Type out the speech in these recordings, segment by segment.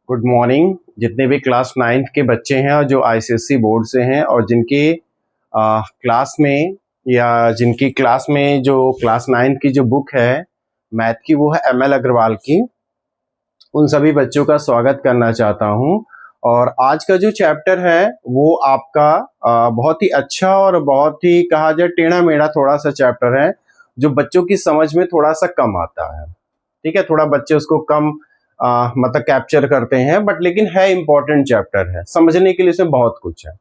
Good morning. जितने भी class 9th के बच्चे हैं और जो आईसीएसई बोर्ड से हैं और जिनके क्लास में या जिनकी क्लास में जो क्लास 9th की जो बुक है मैथ की वो है एमएल अग्रवाल की, उन सभी बच्चों का स्वागत करना चाहता हूं। और आज का जो चैप्टर है वो आपका बहुत ही अच्छा और बहुत ही कहा जाए टेढ़ा मेढ़ा थोड़ा सा चैप्टर है जो बच्चों की समझ में थोड़ा सा कम आता है। ठीक है, थोड़ा बच्चे उसको कम मतलब कैप्चर करते हैं, बट लेकिन है इम्पोर्टेंट चैप्टर है, समझने के लिए इसमें बहुत कुछ है।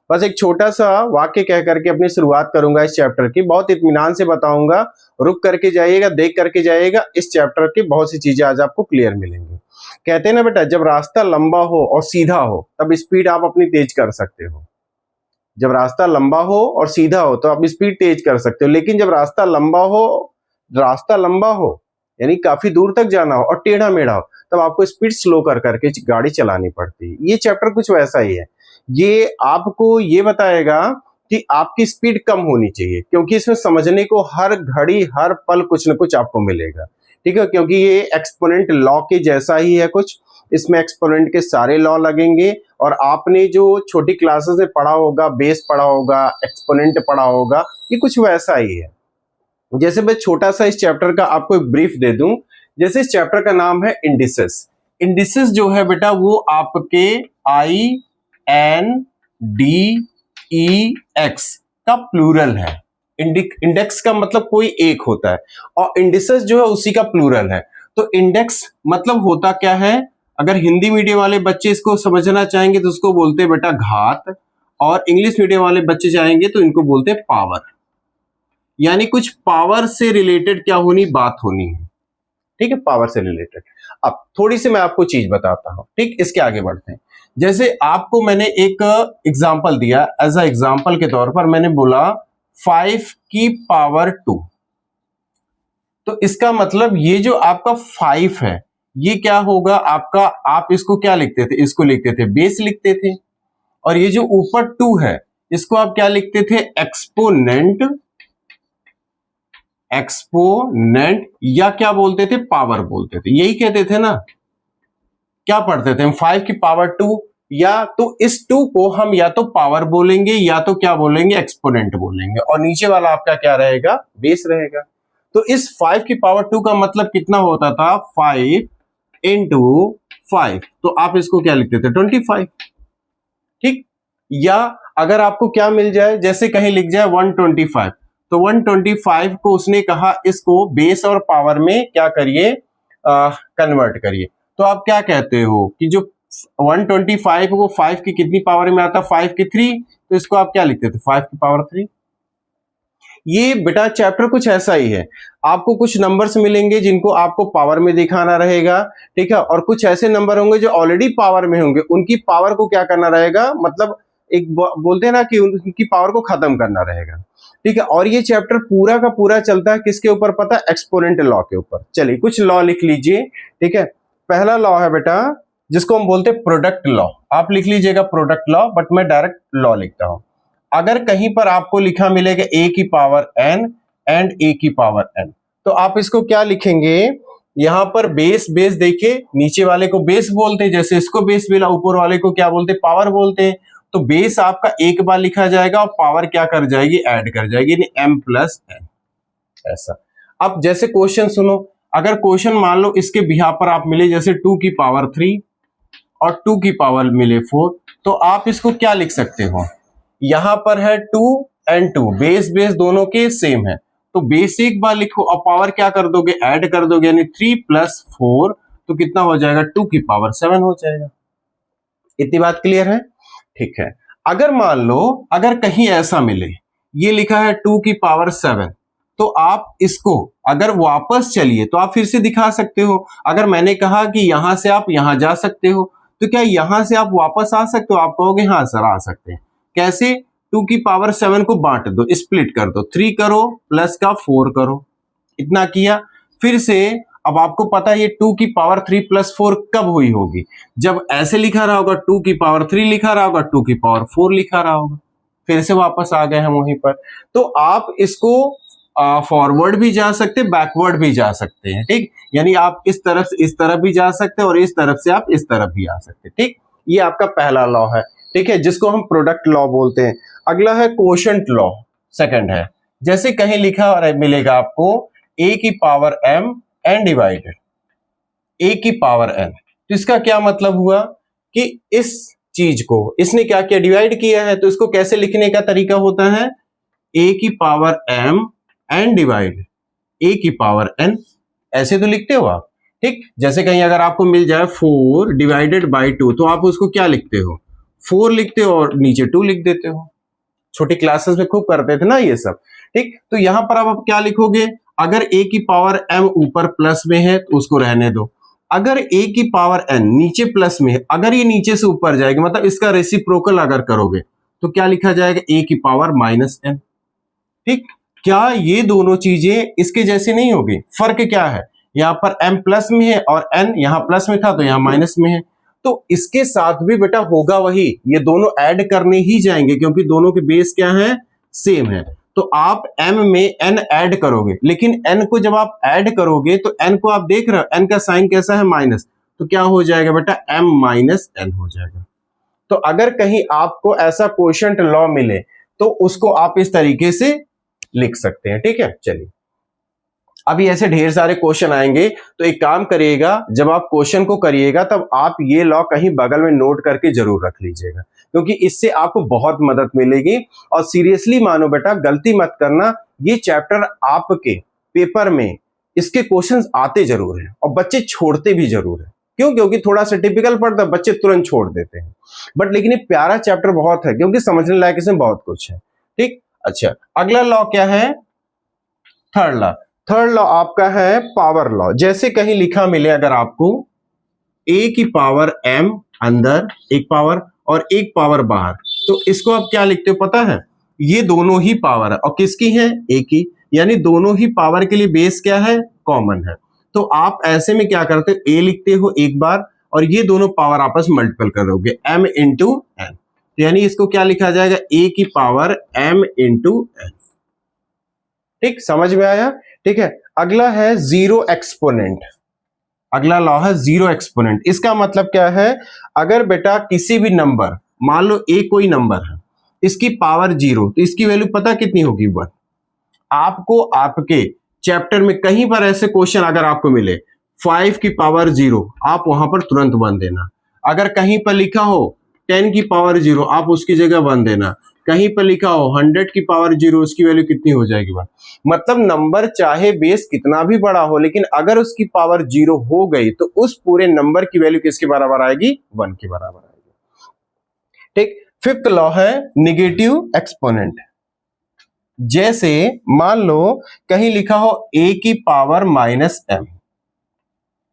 बस एक छोटा सा वाक्य कह करके अपनी शुरुआत करूंगा इस चैप्टर की, बहुत इत्मीनान से बताऊंगा, रुक करके जाइएगा, देख करके जाइएगा। इस चैप्टर की बहुत सी चीजें आज आपको क्लियर मिलेंगी। कहते हैं ना बेटा, जब रास्ता लंबा हो और सीधा हो तब स्पीड आप अपनी तेज कर सकते हो। जब रास्ता लंबा हो और सीधा हो तो आप स्पीड तेज कर सकते हो, लेकिन जब रास्ता लंबा हो यानी काफी दूर तक जाना हो और टेढ़ा मेढ़ा हो तब आपको स्पीड स्लो कर करके गाड़ी चलानी पड़ती है। ये चैप्टर कुछ वैसा ही है। ये आपको ये बताएगा कि आपकी स्पीड कम होनी चाहिए, क्योंकि इसमें समझने को हर घड़ी हर पल कुछ न कुछ आपको मिलेगा। ठीक है, क्योंकि ये एक्सपोनेंट लॉ के जैसा ही है कुछ। इसमें एक्सपोनेंट के सारे लॉ लगेंगे और आपने जो छोटी क्लासेस में पढ़ा होगा, बेस पढ़ा होगा, एक्सपोनेंट पढ़ा होगा, ये कुछ वैसा ही है। जैसे मैं छोटा सा इस चैप्टर का आपको एक ब्रीफ दे दूं। जैसे इस चैप्टर का नाम है इंडिसेस। इंडिसेस जो है बेटा वो आपके INDEX का प्लूरल है। इंडेक्स का मतलब कोई एक होता है और इंडिसेस जो है उसी का प्लूरल है। तो इंडेक्स मतलब होता क्या है, अगर हिंदी मीडियम वाले बच्चे इसको समझना चाहेंगे तो उसको बोलते हैं बेटा घात, और इंग्लिश मीडियम वाले बच्चे चाहेंगे तो इनको बोलते हैं पावर। यानी कुछ पावर से रिलेटेड क्या होनी, बात होनी है। ठीक है, पावर से रिलेटेड। अब थोड़ी सी मैं आपको चीज बताता हूं। ठीक, इसके आगे बढ़ते हैं। जैसे आपको मैंने एक एग्जांपल दिया, एज अ एग्जांपल के तौर पर मैंने बोला 5 की पावर 2। तो इसका मतलब ये जो आपका 5 है ये क्या होगा आपका, आप इसको क्या लिखते थे, इसको लिखते थे बेस लिखते थे। और ये जो ऊपर 2 है इसको आप क्या लिखते थे, एक्सपोनेंट या क्या बोलते थे, पावर बोलते थे। यही कहते थे ना, क्या पढ़ते थे हम, 5 की पावर 2, या तो इस 2 को हम या तो पावर बोलेंगे या तो क्या बोलेंगे, एक्सपोनेंट बोलेंगे, और नीचे वाला आपका क्या रहेगा, बेस रहेगा। तो इस 5 की पावर 2 का मतलब कितना होता था, 5 इंटू 5। तो आप इसको क्या लिखते थे, 25। ठीक, या अगर आपको क्या मिल जाए, जैसे कहीं लिख जाए 125, तो 125 को उसने कहा इसको बेस और पावर में क्या करिए, कन्वर्ट करिए। तो आप क्या कहते हो कि जो 125 को 5 की कितनी पावर में आता, 5 की 3, तो इसको आप क्या लिखते थे, 5 की पावर 3। ये बेटा चैप्टर कुछ ऐसा ही है। आपको कुछ नंबर्स मिलेंगे जिनको आपको पावर में दिखाना रहेगा, ठीक है, और कुछ ऐसे नंबर होंगे जो ऑलरेडी पावर में होंगे, उनकी पावर को क्या करना रहेगा, मतलब एक बोलते हैं ना कि उनकी पावर को खत्म करना रहेगा। ठीक है, और ये चैप्टर पूरा का पूरा चलता है किसके ऊपर पता है, एक्सपोनेंट लॉ के ऊपर। चलिए कुछ लॉ लिख लीजिए। ठीक है, पहला लॉ है बेटा जिसको हम बोलते हैं प्रोडक्ट लॉ। आप लिख लीजिएगा प्रोडक्ट लॉ, बट मैं डायरेक्ट लॉ लिखता हूं। अगर कहीं पर आपको लिखा मिलेगा a की पावर n एंड a की पावर n, तो आप इसको क्या लिखेंगे, यहां पर बेस देखिए, नीचे वाले को बेस बोलते हैं, जैसे इसको बेस मिला, ऊपर वाले को क्या बोलते हैं, पावर बोलते हैं। तो बेस आपका एक बार लिखा जाएगा और पावर क्या कर जाएगी, ऐड कर जाएगी, यानी m प्लस n, ऐसा। अब जैसे क्वेश्चन सुनो, अगर क्वेश्चन मान लो इसके बिहार पर आप मिले, जैसे 2 की पावर 3 और 2 की पावर मिले 4, तो आप इसको क्या लिख सकते हो, यहां पर है 2 एंड 2, बेस दोनों के सेम है, तो बेस एक बार लिखो और पावर क्या कर दोगे, ऐड कर दोगे, यानी 3 प्लस 4, तो कितना हो जाएगा, 2 की पावर 7 हो जाएगा। इतनी बात क्लियर है। ठीक है, अगर मान लो अगर कहीं ऐसा मिले, ये लिखा है 2 की पावर 7, तो आप इसको अगर वापस चलिए तो आप फिर से दिखा सकते हो। अगर मैंने कहा कि यहां से आप यहां जा सकते हो, तो क्या यहां से आप वापस आ सकते हो, आप कहोगे हाँ सर आ सकते हैं। कैसे, 2 की पावर 7 को बांट दो, स्प्लिट कर दो, 3 करो प्लस का 4 करो, इतना किया। फिर से अब आपको पता है ये 2 की पावर 3 प्लस 4 कब हुई होगी, जब ऐसे लिखा रहा होगा, 2 की पावर 3 लिखा रहा होगा, 2 की पावर 4 लिखा रहा होगा। फिर से वापस आ गए हम वहीं पर। तो आप इसको फॉरवर्ड भी जा सकते हैं, बैकवर्ड भी जा सकते हैं, ठीक। यानी आप इस तरफ से इस तरफ भी जा सकते हैं और इस तरफ से आप इस तरफ भी आ सकते हैं, ठीक। ये आपका पहला लॉ है, ठीक है, जिसको हम प्रोडक्ट लॉ बोलते हैं। अगला है कोशेंट लॉ, सेकंड है। जैसे कहीं लिखा मिलेगा आपको a की power m and divided a की पावर n, तो इसका क्या मतलब हुआ कि इस चीज को इसने क्या किया, डिवाइड किया है। तो इसको कैसे लिखने का तरीका होता है, a की power m and divide a की पावर n, ऐसे तो लिखते हो आप, ठीक। जैसे कहीं अगर आपको मिल जाए 4 डिवाइडेड बाई 2, तो आप उसको क्या लिखते हो, 4 लिखते हो और नीचे 2 लिख देते हो। छोटी क्लासेस में खूब करते थे ना ये सब, ठीक। तो यहां पर आप क्या लिखोगे, अगर a की पावर m ऊपर प्लस में है तो उसको रहने दो, अगर a की पावर n नीचे प्लस में है, अगर ये नीचे से ऊपर जाएगी, मतलब इसका रेसिप्रोकल अगर करोगे तो क्या लिखा जाएगा, a की पावर माइनस n, ठीक। क्या ये दोनों चीजें इसके जैसे नहीं होगी, फर्क क्या है, यहां पर m प्लस में है और n यहां प्लस में था तो यहां माइनस में है। तो इसके साथ भी बेटा होगा वही, ये दोनों ऐड करने ही जाएंगे क्योंकि दोनों के बेस क्या है, सेम है। तो आप m में n ऐड करोगे, लेकिन n को जब आप ऐड करोगे तो n को आप देख रहे हो n का साइन कैसा है, माइनस, तो क्या हो जाएगा बेटा, m माइनस n हो जाएगा। तो अगर कहीं आपको ऐसा कोशेंट लॉ मिले तो उसको आप इस तरीके से लिख सकते हैं, ठीक है। चलिए, अभी ऐसे ढेर सारे क्वेश्चन आएंगे, तो एक काम करिएगा, जब आप क्वेश्चन को करिएगा तब आप ये लॉ कहीं बगल में नोट करके जरूर रख लीजिएगा, क्योंकि इससे आपको बहुत मदद मिलेगी। और सीरियसली मानो बेटा, गलती मत करना, ये चैप्टर आपके पेपर में इसके क्वेश्चंस आते जरूर हैं और बच्चे छोड़ते भी जरूर है। क्यों, क्योंकि थोड़ा सा टिपिकल पड़ता है, बच्चे तुरंत छोड़ देते हैं। बट लेकिन ये प्यारा चैप्टर बहुत है, क्योंकि समझने लायक इसमें बहुत कुछ है, ठीक। अच्छा, अगला लॉ क्या है, थर्ड लॉ। थर्ड लॉ आपका है पावर लॉ। जैसे कहीं लिखा मिले अगर आपको a की पावर m अंदर एक पावर और एक पावर बाहर, तो इसको आप क्या लिखते हो पता है, ये दोनों ही पावर है और किसकी है, a की, यानी दोनों ही पावर के लिए बेस क्या है, कॉमन है। तो आप ऐसे में क्या करते हो, a लिखते हो एक बार और ये दोनों पावर आपस में मल्टीपल करोगे, m इंटू n, यानी इसको क्या लिखा जाएगा, a की पावर m इंटू n, ठीक। समझ में आया, ठीक है। अगला है जीरो एक्सपोनेंट। अगला लॉ है जीरो एक्सपोनेंट। इसका मतलब क्या है, अगर बेटा किसी भी नंबर, मान लो a कोई नंबर है, इसकी पावर 0, तो इसकी वैल्यू पता कितनी होगी, 1। आपको आपके चैप्टर में कहीं पर ऐसे क्वेश्चन अगर आपको मिले 5 की पावर 0, आप वहां पर तुरंत 1 देना। अगर कहीं पर लिखा हो 10 की पावर 0, आप उसकी जगह 1 देना। कहीं पर लिखा हो 100 की पावर 0, उसकी वैल्यू कितनी हो जाएगी, 1। मतलब नंबर चाहे बेस कितना भी बड़ा हो, लेकिन अगर उसकी पावर 0 हो गई तो उस पूरे नंबर की वैल्यू किसके बराबर आएगी, 1 के बराबर आएगी, ठीक। फिफ्थ लॉ है निगेटिव एक्सपोनेंट। जैसे मान लो कहीं लिखा हो a की पावर माइनस m,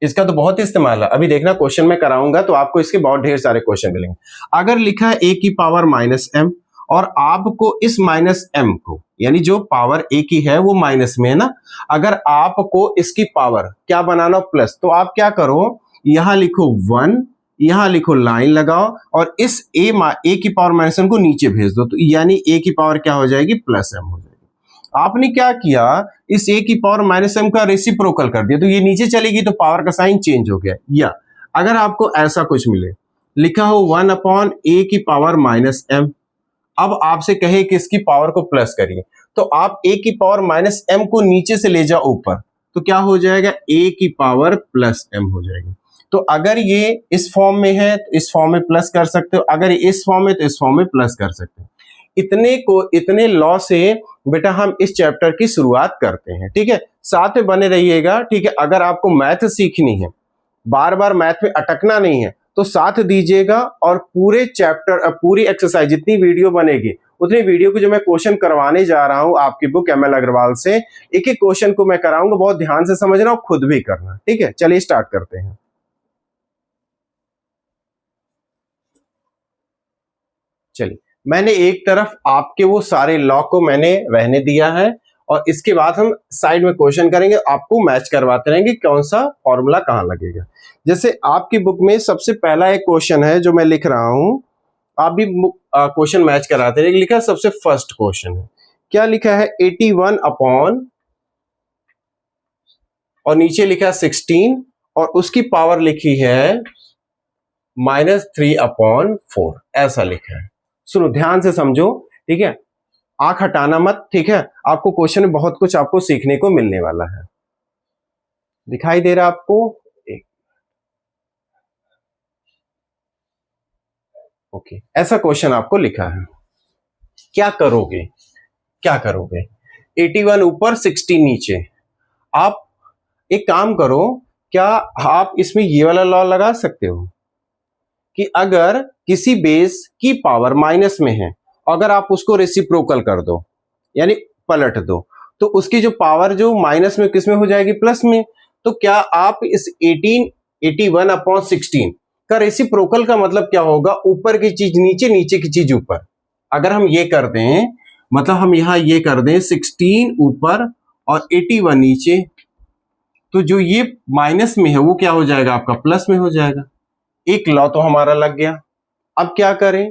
इसका तो बहुत इस्तेमाल है, अभी देखना क्वेश्चन में कराऊंगा तो आपको इसके बहुत ढेर सारे क्वेश्चन मिलेंगे। अगर लिखा है a की पावर माइनस m और आपको इस माइनस m को, यानी जो पावर a की है वो माइनस में है ना, अगर आपको इसकी पावर क्या बनाना, प्लस, तो आप क्या करो, यहां लिखो 1, यहां लिखो लाइन लगाओ और इस a की पावर माइनस m को नीचे भेज दो, तो यानी a की पावर क्या हो जाएगी, प्लस m हो जाएगी। आपने क्या किया, इस a की पावर माइनस m का रेसिप्रोकल कर दिया, तो ये नीचे चलेगी तो पावर का साइन चेंज हो गया। या अगर आपको ऐसा कुछ मिले, लिखा हो 1 अपॉन a की पावर माइनस m, अब आपसे कहे कि इसकी पावर को प्लस करिए, तो आप a की पावर माइनस m को नीचे से ले जाओ ऊपर, तो क्या हो जाएगा, a की पावर प्लस m हो जाएगी। तो अगर ये इस फॉर्म में है तो इस फॉर्म में प्लस कर सकते हो, अगर इस फॉर्म में तो इस फॉर्म में प्लस कर सकते हो। इतने लॉ से बेटा हम इस चैप्टर की शुरुआत करते हैं, ठीक है। साथ में बने रहिएगा, ठीक है। अगर आपको मैथ सीखनी है, बार बार मैथ में अटकना नहीं है, तो साथ दीजिएगा और पूरे चैप्टर, पूरी एक्सरसाइज, जितनी वीडियो बनेगी उतनी वीडियो को जो मैं क्वेश्चन करवाने जा रहा हूं आपकी बुक एमएल अग्रवाल से, एक एक क्वेश्चन को मैं कराऊंगा, बहुत ध्यान से समझना और खुद भी करना, ठीक है। चलिए स्टार्ट करते हैं। चलिए, मैंने एक तरफ आपके वो सारे लॉ को मैंने रहने दिया है और इसके बाद हम साइड में क्वेश्चन करेंगे, आपको मैच करवाते रहेंगे कौन सा फॉर्मूला कहां लगेगा। जैसे आपकी बुक में सबसे पहला एक क्वेश्चन है जो मैं लिख रहा हूं, आप भी क्वेश्चन मैच कराते रहिए, लिखा सबसे फर्स्ट क्वेश्चन है क्या लिखा है 81 अपॉन और नीचे लिखा है 16 और उसकी पावर लिखी है -3/4 ऐसा लिखा है। सुनो ध्यान से समझो, ठीक है, आंख हटाना मत, ठीक है, आपको क्वेश्चन में बहुत कुछ आपको सीखने को मिलने वाला है। दिखाई दे रहा आपको? ओके, ऐसा क्वेश्चन आपको लिखा है। क्या करोगे, क्या करोगे? 81 ऊपर 16 नीचे। आप एक काम करो, क्या आप इसमें ये वाला लॉ लगा सकते हो कि अगर किसी बेस की पावर माइनस में है, अगर आप उसको रेसिप्रोकल कर दो यानी पलट दो, तो उसकी जो पावर जो माइनस में किस में हो जाएगी, प्लस में। तो क्या आप इस 81/16 का रेसिप्रोकल का मतलब क्या होगा, ऊपर की चीज नीचे, नीचे की चीज ऊपर। अगर हम ये कर दें, मतलब हम यहां ये कर दें 16 ऊपर और 81 नीचे, तो जो ये माइनस में है वो क्या हो जाएगा आपका, प्लस में हो जाएगा। एक लॉ तो हमारा लग गया। अब क्या करें,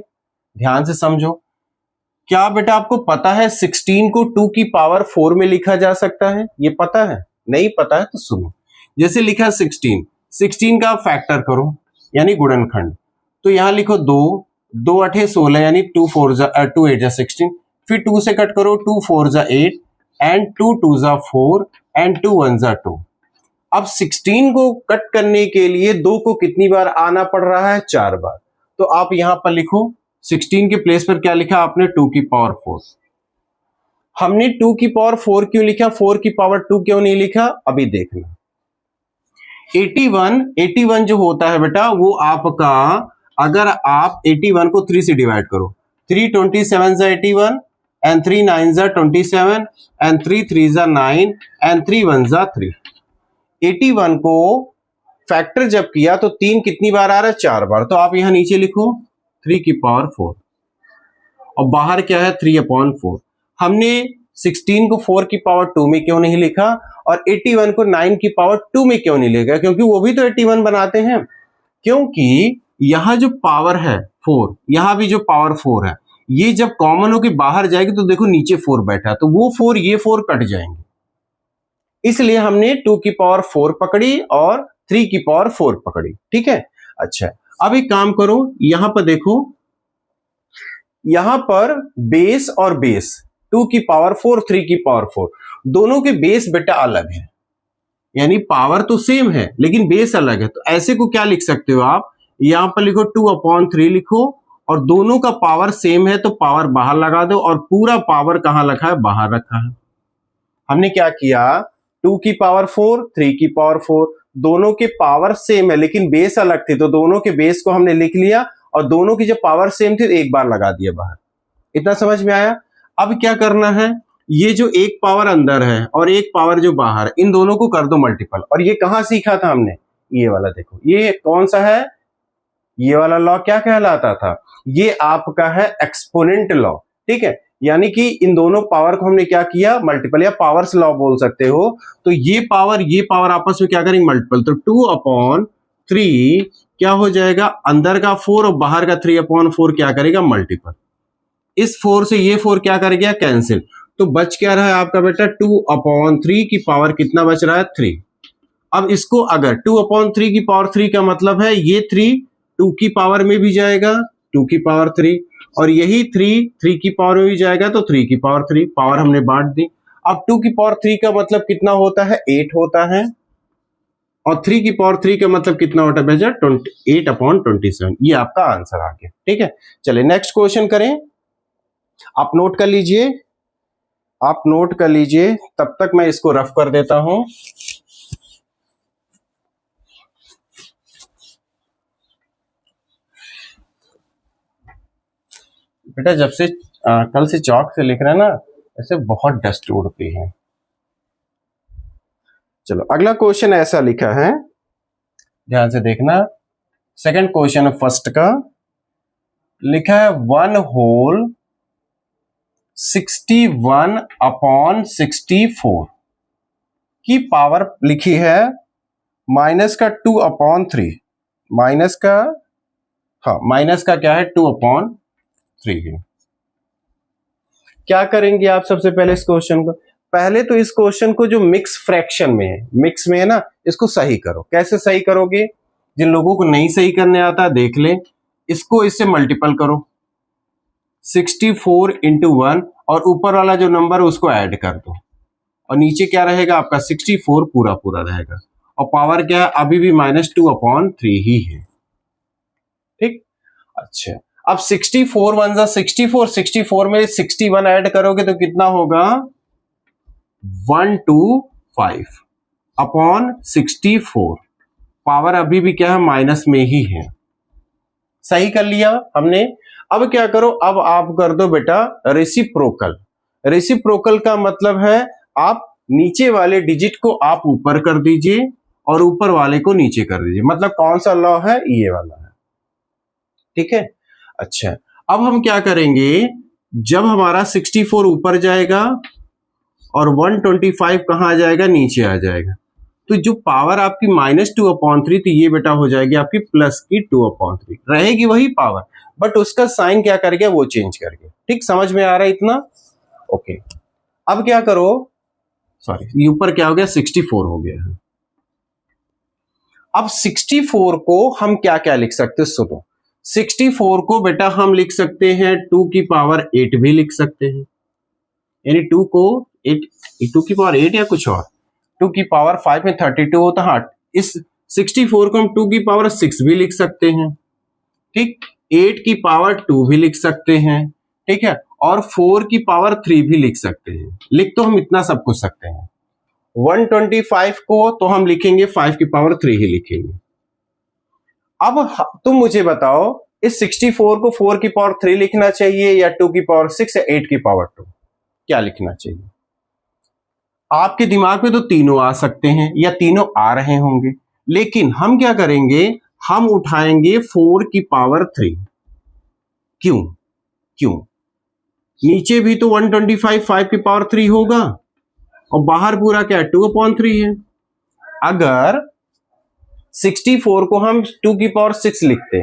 ध्यान से समझो। क्या बेटा आपको पता है 16 को 2 की पावर 4 में लिखा जा सकता है? ये पता है? नहीं पता है तो सुनो। जैसे लिखा 16 का फैक्टर करो यानी गुणनखंड, तो यहां लिखो 2, 2 8 16 यानी 2 8 जा 16, फिर 2 से कट करो, 2 4 जा 8 एंड 2 2 जा 4 एंड 2 1 जा 2। अब 16 को कट करने के लिए 2 को कितनी बार आना पड़ रहा है, 4 बार। तो आप यहां पर लिखो 16 के प्लेस पर क्या लिखा आपने, 2 की पावर 4। हमने 2 की पावर 4 क्यों लिखा, 4 की पावर 2 क्यों नहीं लिखा, अभी देखना। 81 जो होता है बेटा वो आपका, अगर आप 81 को 3 से डिवाइड करो, 3 27 जा 81 एंड 3 9 जा 27 एंड 3 3 जा 9 एंड 3 1 जा 3। 81 को फैक्टर जब किया तो 3 कितनी बार आ रहा है, 4 बार। तो आप यहां नीचे लिखो 3 की पावर 4 और बाहर क्या है 3/4। हमने 16 को 4 की पावर 2 में क्यों नहीं लिखा और 81 को 9 की पावर 2 में क्यों नहीं लिखा, क्योंकि वो भी तो 81 बनाते हैं। क्योंकि यहां जो पावर है 4, यहां भी जो पावर 4 है, ये जब कॉमन होकर बाहर जाएगी तो देखो नीचे 4 बैठा है, तो वो 4 ये 4 कट जाएंगे, इसलिए हमने 2 की पावर 4 पकड़ी और 3 की पावर 4 पकड़ी। ठीक है, अच्छा अब एक काम करो, यहां पर देखो, यहां पर बेस और बेस 2 की पावर 4 3 की पावर 4 दोनों के बेस बेटा अलग है, यानी पावर तो सेम है लेकिन बेस अलग है। तो ऐसे को क्या लिख सकते हो आप, यहां पर लिखो 2/3 लिखो और दोनों का पावर सेम है तो पावर बाहर लगा दो और पूरा पावर कहां रखा है, बाहर रखा है। हमने क्या किया, 2 की पावर 4 3 की पावर 4 दोनों के पावर सेम है लेकिन बेस अलग थे, तो दोनों के बेस को हमने लिख लिया और दोनों की जब पावर सेम थी तो एक बार लगा दिया बाहर। इतना समझ में आया? अब क्या करना है, ये जो एक पावर अंदर है और एक पावर जो बाहर, इन दोनों को कर दो मल्टीपल। और ये कहां सीखा था हमने, ये वाला देखो, ये कौन सा है, ये वाला लॉ क्या कहलाता था, ये आपका है एक्सपोनेंट लॉ। ठीक है, यानी कि इन दोनों पावर को हमने क्या किया, मल्टीपल या पावर्स लॉ बोल सकते हो। तो ये पावर आपस में क्या करेंगे, मल्टीपल। तो 2/3 क्या हो जाएगा, अंदर का 4 और बाहर का 3/4 क्या करेगा, मल्टीपल। इस 4 से ये 4 क्या कर गया, कैंसिल। तो बच क्या रहा है आपका बेटा, 2/3 की पावर कितना बच रहा है, 3। अब इसको अगर 2/3 की पावर 3 का मतलब है ये 3 2 की पावर में भी जाएगा, 2 की पावर 3, और यही 3 की पावर में भी जाएगा तो 3 की पावर 3, पावर हमने बांट दी। अब 2 की पावर 3 का मतलब कितना होता है, 8 होता है, और 3 की पावर 3 का मतलब कितना होता है बेटा, 8/27। ये आपका आंसर आ गया। ठीक है, चलिए नेक्स्ट क्वेश्चन करें। आप नोट कर लीजिए, आप नोट कर लीजिए, तब तक मैं इसको रफ कर देता हूं। बेटा जब से कल से चौक से लिख रहे हैं ना, ऐसे बहुत डस्ट उड़ती है। चलो अगला क्वेश्चन ऐसा लिखा है, ध्यान से देखना। सेकंड क्वेश्चन फर्स्ट का लिखा है 1/61/64 की पावर लिखी है -2/3, माइनस का क्या है, 2/3 है। क्या करेंगे आप सबसे पहले इस क्वेश्चन को, पहले तो इस क्वेश्चन को जो मिक्स फ्रैक्शन में है, मिक्स में है ना, इसको सही करो। कैसे सही करोगे, जिन लोगों को नहीं सही करने आता देख ले, इसको इससे मल्टीपल करो 64 इंटू 1 और ऊपर वाला जो नंबर है उसको ऐड कर दो और नीचे क्या रहेगा आपका 64 पूरा पूरा रहेगा और पावर क्या है अभी भी -2/3 ही है। ठीक, अच्छा अब 64 1 जा 64, 64 में 61 ऐड करोगे तो कितना होगा 125/64, पावर अभी भी क्या है माइनस में ही है। सही कर लिया हमने। अब क्या करो, अब आप कर दो बेटा रेसिप्रोकल। रेसिप्रोकल का मतलब है आप नीचे वाले डिजिट को आप ऊपर कर दीजिए और ऊपर वाले को नीचे कर दीजिए। मतलब कौन सा लॉ है, ये वाला है। ठीक है, अच्छा अब हम क्या करेंगे, जब हमारा 64 ऊपर जाएगा और 125 कहां आ जाएगा, नीचे आ जाएगा, तो जो पावर आपकी -2/3 थी ये बेटा हो जाएगी आपकी प्लस की 2/3। रहेगी वही पावर बट उसका साइन क्या कर गया, वो चेंज कर गया। ठीक, समझ में आ रहा है इतना? ओके, अब क्या करो, सॉरी ऊपर क्या हो गया 64 हो गया है। अब 64 को हम क्या क्या लिख सकते हैं, सुनो 64 को बेटा हम लिख सकते हैं 2 की पावर 8 भी लिख सकते हैं, यानी 2 को 8, 2 की पावर 8 या कुछ और, 2 की पावर 5 में 32 होता है। इस 64 को हम 2 की पावर 6 भी लिख सकते हैं। ठीक, 8 की पावर 2 भी लिख सकते हैं। ठीक है, और 4 की पावर 3 भी लिख सकते हैं। लिख तो हम इतना सब कुछ सकते हैं। 125 को तो हम लिखेंगे 5 की पावर 3 ही लिखेंगे। अब तुम मुझे बताओ इस 64 को 4 की पावर 3 लिखना चाहिए या 2 की पावर 6 या 8 की पावर 2, क्या लिखना चाहिए? आपके दिमाग में तो तीनों आ सकते हैं या तीनों आ रहे होंगे, लेकिन हम क्या करेंगे, हम उठाएंगे 4 की पावर 3। क्यों? नीचे भी तो 125 5 की पावर 3 होगा और बाहर पूरा क्या 2/3 है। अगर 64 को हम 2 की पावर 6 लिखते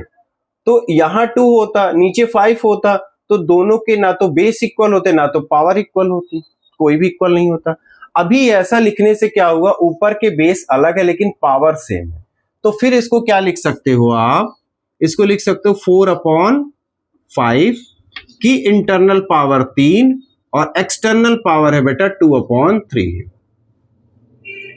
तो यहां 2 होता, नीचे 5 होता, तो दोनों के ना तो बेस इक्वल होते ना तो पावर इक्वल होती, कोई भी इक्वल नहीं होता। अभी ऐसा लिखने से क्या हुआ, ऊपर के बेस अलग है लेकिन पावर सेम है, तो फिर इसको क्या लिख सकते हो आप, इसको लिख सकते हो 4/5 की इंटरनल पावर 3 और एक्सटर्नल पावर है बेटा 2/3 है।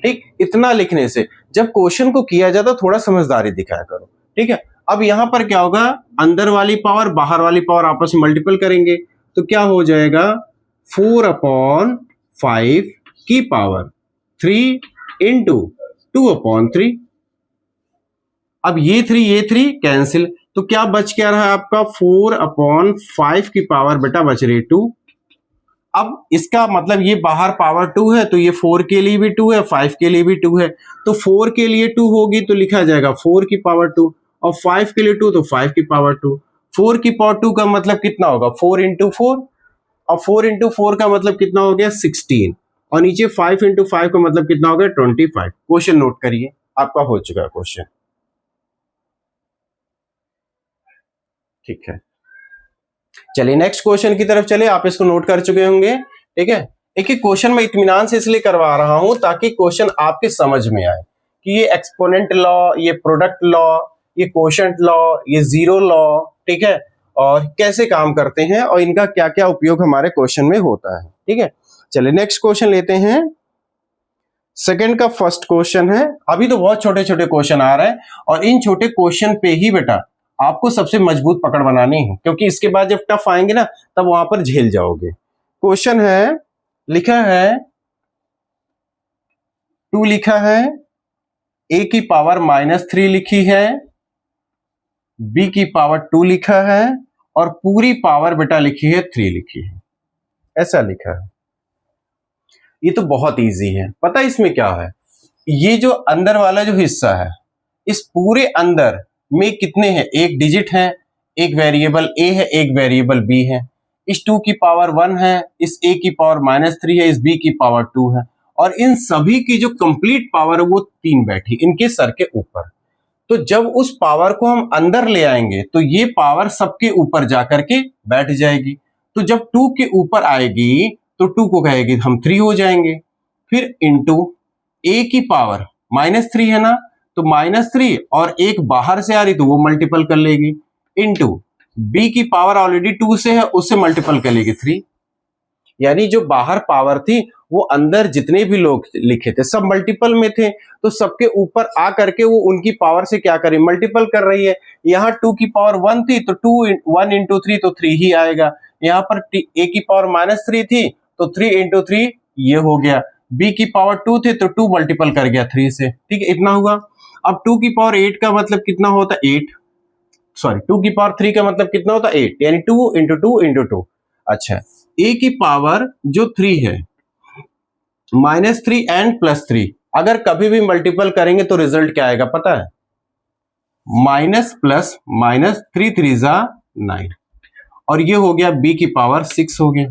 ठीक, इतना लिखने से जब क्वेश्चन को किया जाता थोड़ा समझदारी दिखाया करो। ठीक है, अब यहां पर क्या होगा, अंदर वाली पावर बाहर वाली पावर आपस में मल्टीपल करेंगे तो क्या हो जाएगा 4/5 की पावर 3 इंटू 2/3। अब ये 3 कैंसिल, तो क्या बच क्या रहा आपका 4/5 की पावर बेटा बच रही 2। अब इसका मतलब ये बाहर पावर 2 है तो ये 4 के लिए भी 2 है, 5 के लिए भी 2 है, तो 4 के लिए 2 होगी तो लिखा जाएगा 4 की पावर 2 और 5 के लिए 2 तो 5 की पावर 2। 4 की पावर 2 का मतलब कितना होगा 4 इंटू 4 और 4 इंटू 4 का मतलब कितना हो गया 16 और नीचे 5 इंटू 5 का मतलब कितना हो गया 25। क्वेश्चन नोट करिए, आपका हो चुका है क्वेश्चन। ठीक है, चलिए नेक्स्ट क्वेश्चन की तरफ चले, आप इसको नोट कर चुके होंगे। ठीक है, एक एक क्वेश्चन मैं इत्मीनान से इसलिए करवा रहा हूं ताकि क्वेश्चन आपके समझ में आए कि ये एक्सपोनेंट लॉ, ये प्रोडक्ट लॉ, ये कोशेंट लॉ, ये जीरो लॉ, ठीक है, और कैसे काम करते हैं और इनका क्या क्या उपयोग हमारे क्वेश्चन में होता है। ठीक है, चलिए नेक्स्ट क्वेश्चन लेते हैं। सेकंड का फर्स्ट क्वेश्चन है। अभी तो बहुत छोटे छोटे क्वेश्चन आ रहे हैं और इन छोटे क्वेश्चन पे ही बेटा आपको सबसे मजबूत पकड़ बनानी है, क्योंकि इसके बाद जब टफ आएंगे ना तब वहां पर झेल जाओगे। क्वेश्चन है, लिखा है 2 लिखा है, a की पावर -3 लिखी है, b की पावर 2 लिखा है और पूरी पावर बेटा लिखी है 3 लिखी है, ऐसा लिखा है। ये तो बहुत इजी है, पता है इसमें क्या है, ये जो अंदर वाला जो हिस्सा है इस पूरे अंदर में कितने हैं, एक डिजिट है, एक वेरिएबल a है, एक वेरिएबल b है, इस 2 की पावर 1 है, इस a की पावर -3 है, इस b की पावर 2 है और इन सभी की जो कंप्लीट पावर है वो 3 बैठी इनके सर के ऊपर। तो जब उस पावर को हम अंदर ले आएंगे तो ये पावर सबके ऊपर जाकर के बैठ जाएगी। तो जब 2 के ऊपर आएगी तो 2 को कहेगी हम 3 हो जाएंगे, फिर इंटू a की पावर -3 है ना, तो -3 और एक बाहर से आ रही तो वो मल्टीपल कर लेगी, इंटू b की पावर ऑलरेडी 2 से है उससे मल्टीपल कर लेगी 3। यानी जो बाहर पावर थी वो अंदर जितने भी लोग लिखे थे सब मल्टीपल में थे, तो सबके ऊपर आ करके वो उनकी पावर से क्या करें, मल्टीपल कर रही है। यहाँ 2 की पावर 1 थी तो 1 इंटू 3 तो 3 ही आएगा। यहाँ पर a की पावर -3 थी तो 3 इंटू 3 ये हो गया। b की पावर 2 थी तो 2 मल्टीपल कर गया 3 से, ठीक है, इतना हुआ। अब 2 की पावर 8 का मतलब कितना होता है, 8, सॉरी 2 की पावर 3 का मतलब कितना होता है 8, यानी 2 इंटू 2 इंटू 2। अच्छा, a की पावर जो 3 है -3 एंड +3, अगर कभी भी मल्टीपल करेंगे तो रिजल्ट क्या आएगा पता है, माइनस प्लस माइनस 3 3 जा 9, और ये हो गया b की पावर 6 हो गया।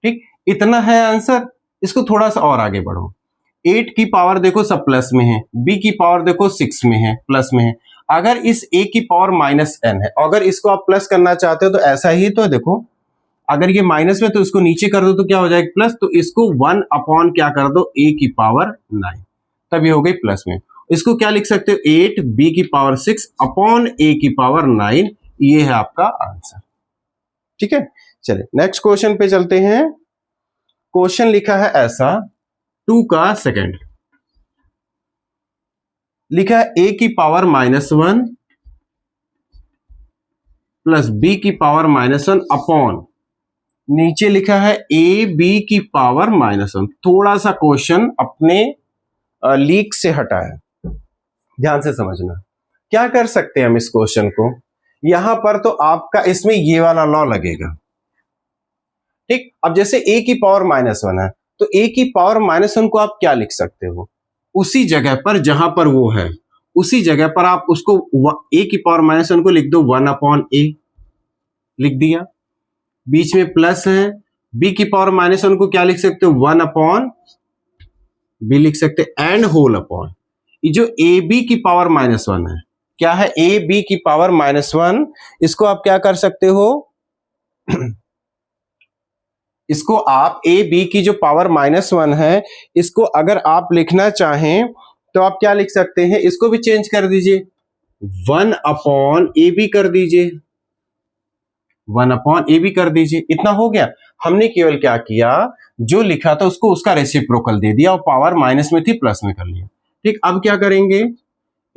ठीक, इतना है आंसर। इसको थोड़ा सा और आगे बढ़ो, 8 की पावर देखो सब प्लस में है, b की पावर देखो 6 में है, प्लस में है। अगर इस a की पावर -n है, अगर इसको आप प्लस करना चाहते हो तो ऐसा ही तो है, देखो अगर ये माइनस में तो इसको नीचे कर दो तो क्या हो जाएगा प्लस, तो इसको 1 अपॉन क्या कर दो a की पावर 9, तब ये हो गई प्लस में। इसको क्या लिख सकते हो 8 b की पावर 6 अपॉन a की पावर 9, ये है आपका आंसर। ठीक है, चलिए नेक्स्ट क्वेश्चन पे चलते हैं। क्वेश्चन लिखा है ऐसा, 2 का सेकंड लिखा है a की पावर -1 प्लस b की पावर -1 अपॉन, नीचे लिखा है ए बी की पावर -1। थोड़ा सा क्वेश्चन अपने लीक से हटा है, ध्यान से समझना। क्या कर सकते हैं हम इस क्वेश्चन को, यहां पर तो आपका इसमें ये वाला लॉ लगेगा। ठीक, अब जैसे a की पावर -1 है तो a की पावर -1 को आप क्या लिख सकते हो, उसी जगह पर जहां पर वो है उसी जगह पर आप उसको a की पावर -1 को लिख दो 1 अपॉन a, लिख दिया। बीच में प्लस है, b की पावर -1 को क्या लिख सकते हो 1 अपॉन b लिख सकते, एंड होल अपॉन ये जो ए बी की पावर -1 है, क्या है ए बी की पावर -1, इसको आप क्या कर सकते हो इसको आप ए बी की जो पावर -1 है, इसको अगर आप लिखना चाहें तो आप क्या लिख सकते हैं, इसको भी चेंज कर दीजिए, 1 अपॉन ए बी कर दीजिए, 1 अपॉन ए बी कर दीजिए, इतना हो गया। हमने केवल क्या किया, जो लिखा था उसको उसका रेसिप्रोकल दे दिया और पावर माइनस में थी प्लस में कर लिया। ठीक, अब क्या करेंगे,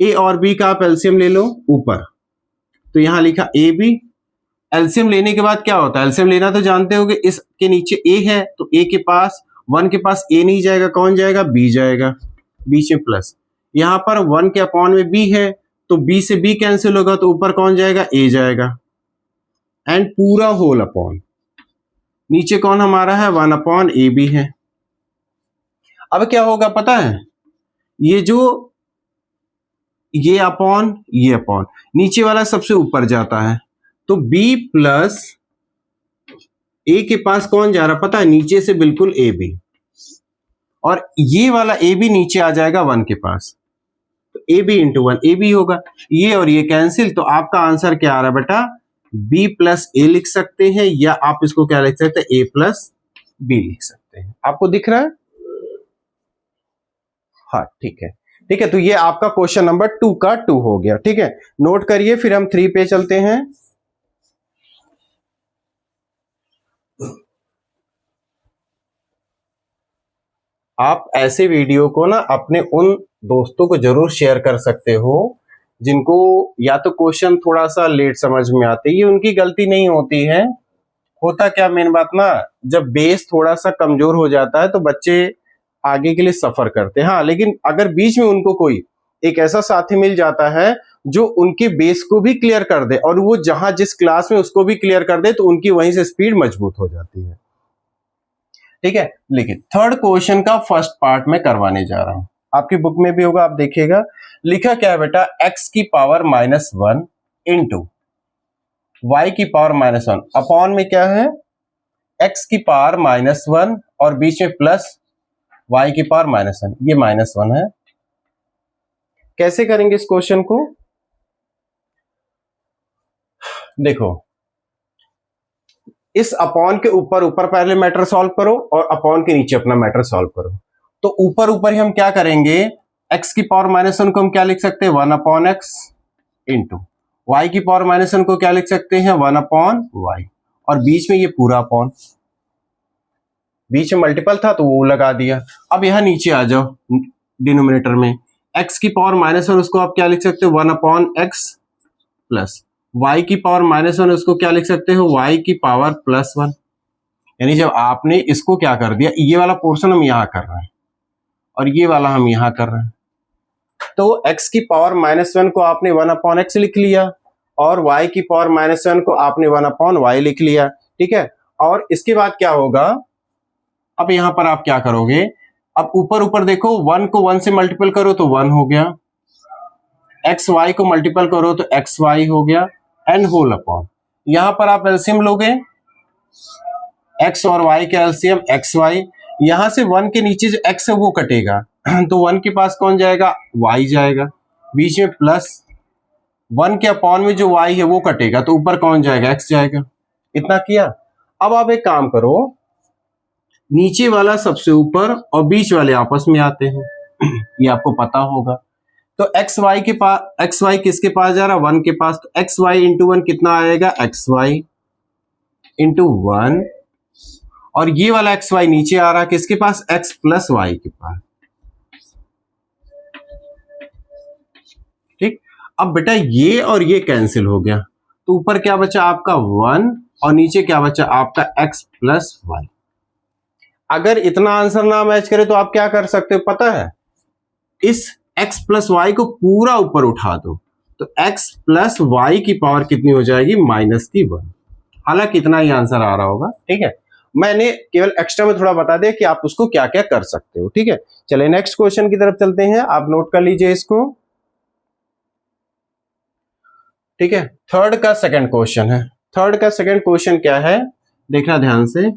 ए और बी का आप एलसीएम ले लो ऊपर, तो यहां लिखा ए बी, एलसीएम लेने के बाद क्या होता है, एलसीएम लेना तो जानते होगे, इसके नीचे ए है तो ए के पास 1 के पास ए नहीं जाएगा, कौन जाएगा बी जाएगा, बीच में प्लस, यहां पर 1 के अपॉन में बी है तो बी से बी कैंसिल होगा तो ऊपर कौन जाएगा ए जाएगा, एंड पूरा होल अपॉन, नीचे कौन हमारा है 1 अपॉन ए बी है। अब क्या होगा पता है, ये अपॉन नीचे वाला सबसे ऊपर जाता है, तो b प्लस ए के पास कौन जा रहा पता है, नीचे से बिल्कुल ए बी, और ये वाला ए बी नीचे आ जाएगा 1 के पास, तो A B into 1 A B होगा, ये और ये कैंसिल, तो आपका आंसर क्या आ रहा है बेटा, b प्लस ए लिख सकते हैं, या आप इसको क्या लिख सकते हैं, a प्लस बी लिख सकते हैं। आपको दिख रहा है, हाँ ठीक है, ठीक है, तो ये आपका क्वेश्चन नंबर 2 का 2 हो गया। ठीक है, नोट करिए, फिर हम 3 पे चलते हैं। आप ऐसे वीडियो को ना अपने उन दोस्तों को जरूर शेयर कर सकते हो जिनको या तो क्वेश्चन थोड़ा सा लेट समझ में आते, ये उनकी गलती नहीं होती है, होता क्या मेन बात ना, जब बेस थोड़ा सा कमजोर हो जाता है तो बच्चे आगे के लिए सफर करते हैं। हाँ, लेकिन अगर बीच में उनको कोई एक ऐसा साथी मिल जाता है जो उनके बेस को भी क्लियर कर दे और वो जहां जिस क्लास में उसको भी क्लियर कर दे, तो उनकी वहीं से स्पीड मजबूत हो जाती है। ठीक है, लेकिन थर्ड क्वेश्चन का फर्स्ट पार्ट में करवाने जा रहा हूं, आपकी बुक में भी होगा, आप देखिएगा। लिखा क्या है बेटा, x की पावर -1 इंटू y की पावर -1 अपॉन में क्या है, x की पावर -1 और बीच में प्लस y की पावर -1, ये -1 है। कैसे करेंगे इस क्वेश्चन को, देखो इस अपॉन के ऊपर ऊपर पहले मैटर सॉल्व करो और अपॉन के नीचे अपना मैटर सॉल्व करो। तो ऊपर ऊपर ही हम क्या करेंगे, x की पावर -1 को हम क्या लिख सकते हैं 1/x इंटू y की पावर -1 को क्या लिख सकते हैं 1/y, और बीच में ये पूरा अपॉन, बीच में मल्टीपल था तो वो लगा दिया। अब यहां नीचे आ जाओ डिनोमिनेटर में, x की पावर -1 उसको आप क्या लिख सकते हो 1/x प्लस y की पावर -1 उसको क्या लिख सकते हो y की पावर +1। यानी जब आपने इसको क्या कर दिया, ये वाला पोर्शन हम यहां कर रहे हैं और ये वाला हम यहां कर रहे हैं, तो x की पावर -1 को आपने 1/x लिख लिया और y की पावर -1 को आपने 1/y लिख लिया, ठीक है। और इसके बाद क्या होगा, अब यहां पर आप क्या करोगे, अब ऊपर ऊपर देखो 1 को 1 से मल्टीपल करो तो 1 हो गया, xy को मल्टीपल करो तो xy हो गया, एंड होल अपॉन, यहां पर आप एलसीएम लोगे, x और y के एलसीएम xy, यहां से 1 के नीचे जो x है वो कटेगा तो 1 के पास कौन जाएगा y जाएगा, बीच में प्लस 1 के अपॉन में जो y है वो कटेगा तो ऊपर कौन जाएगा x जाएगा। इतना किया। अब आप एक काम करो, नीचे वाला सबसे ऊपर और बीच वाले आपस में आते हैं ये आपको पता होगा। तो xy के पास, xy किसके पास जा रहा है 1 के पास, तो xy इंटू 1 कितना आएगा xy इंटू 1, और ये वाला xy नीचे आ रहा है किसके पास x प्लस y के पास, ठीक। अब बेटा ये और ये कैंसिल हो गया तो ऊपर क्या बचा आपका 1 और नीचे क्या बचा आपका x प्लस y। अगर इतना आंसर ना मैच करे तो आप क्या कर सकते हो पता है, इस x प्लस वाई को पूरा ऊपर उठा दो तो x प्लस वाई की पावर कितनी हो जाएगी -1। हालांकि इतना ही आंसर आ रहा होगा, ठीक है। मैंने केवल एक्स्ट्रा में थोड़ा बता दिया कि आप उसको क्या क्या कर सकते हो, ठीक है। चलिए नेक्स्ट क्वेश्चन की तरफ चलते हैं, आप नोट कर लीजिए इसको, ठीक है। थर्ड का सेकंड क्वेश्चन है। थर्ड का सेकंड क्वेश्चन क्या है देखना ध्यान से,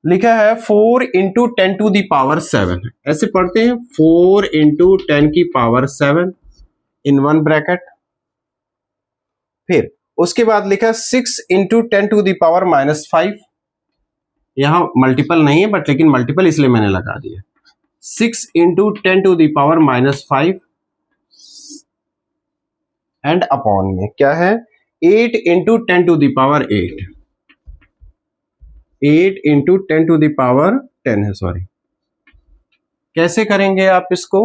लिखा है 4 इंटू 10 टू दी पावर 7, ऐसे पढ़ते हैं 4 इंटू 10 की पावर 7 इन वन ब्रैकेट, फिर उसके बाद लिखा 6 इंटू 10 टू दी पावर -5, यहां मल्टीपल नहीं है बट लेकिन मल्टीपल इसलिए मैंने लगा दिया, 6 into 10 to the power -5 and upon में क्या है 8 into 10 to the power 8, 8 into 10 to the power 10 है, सॉरी। कैसे करेंगे आप इसको,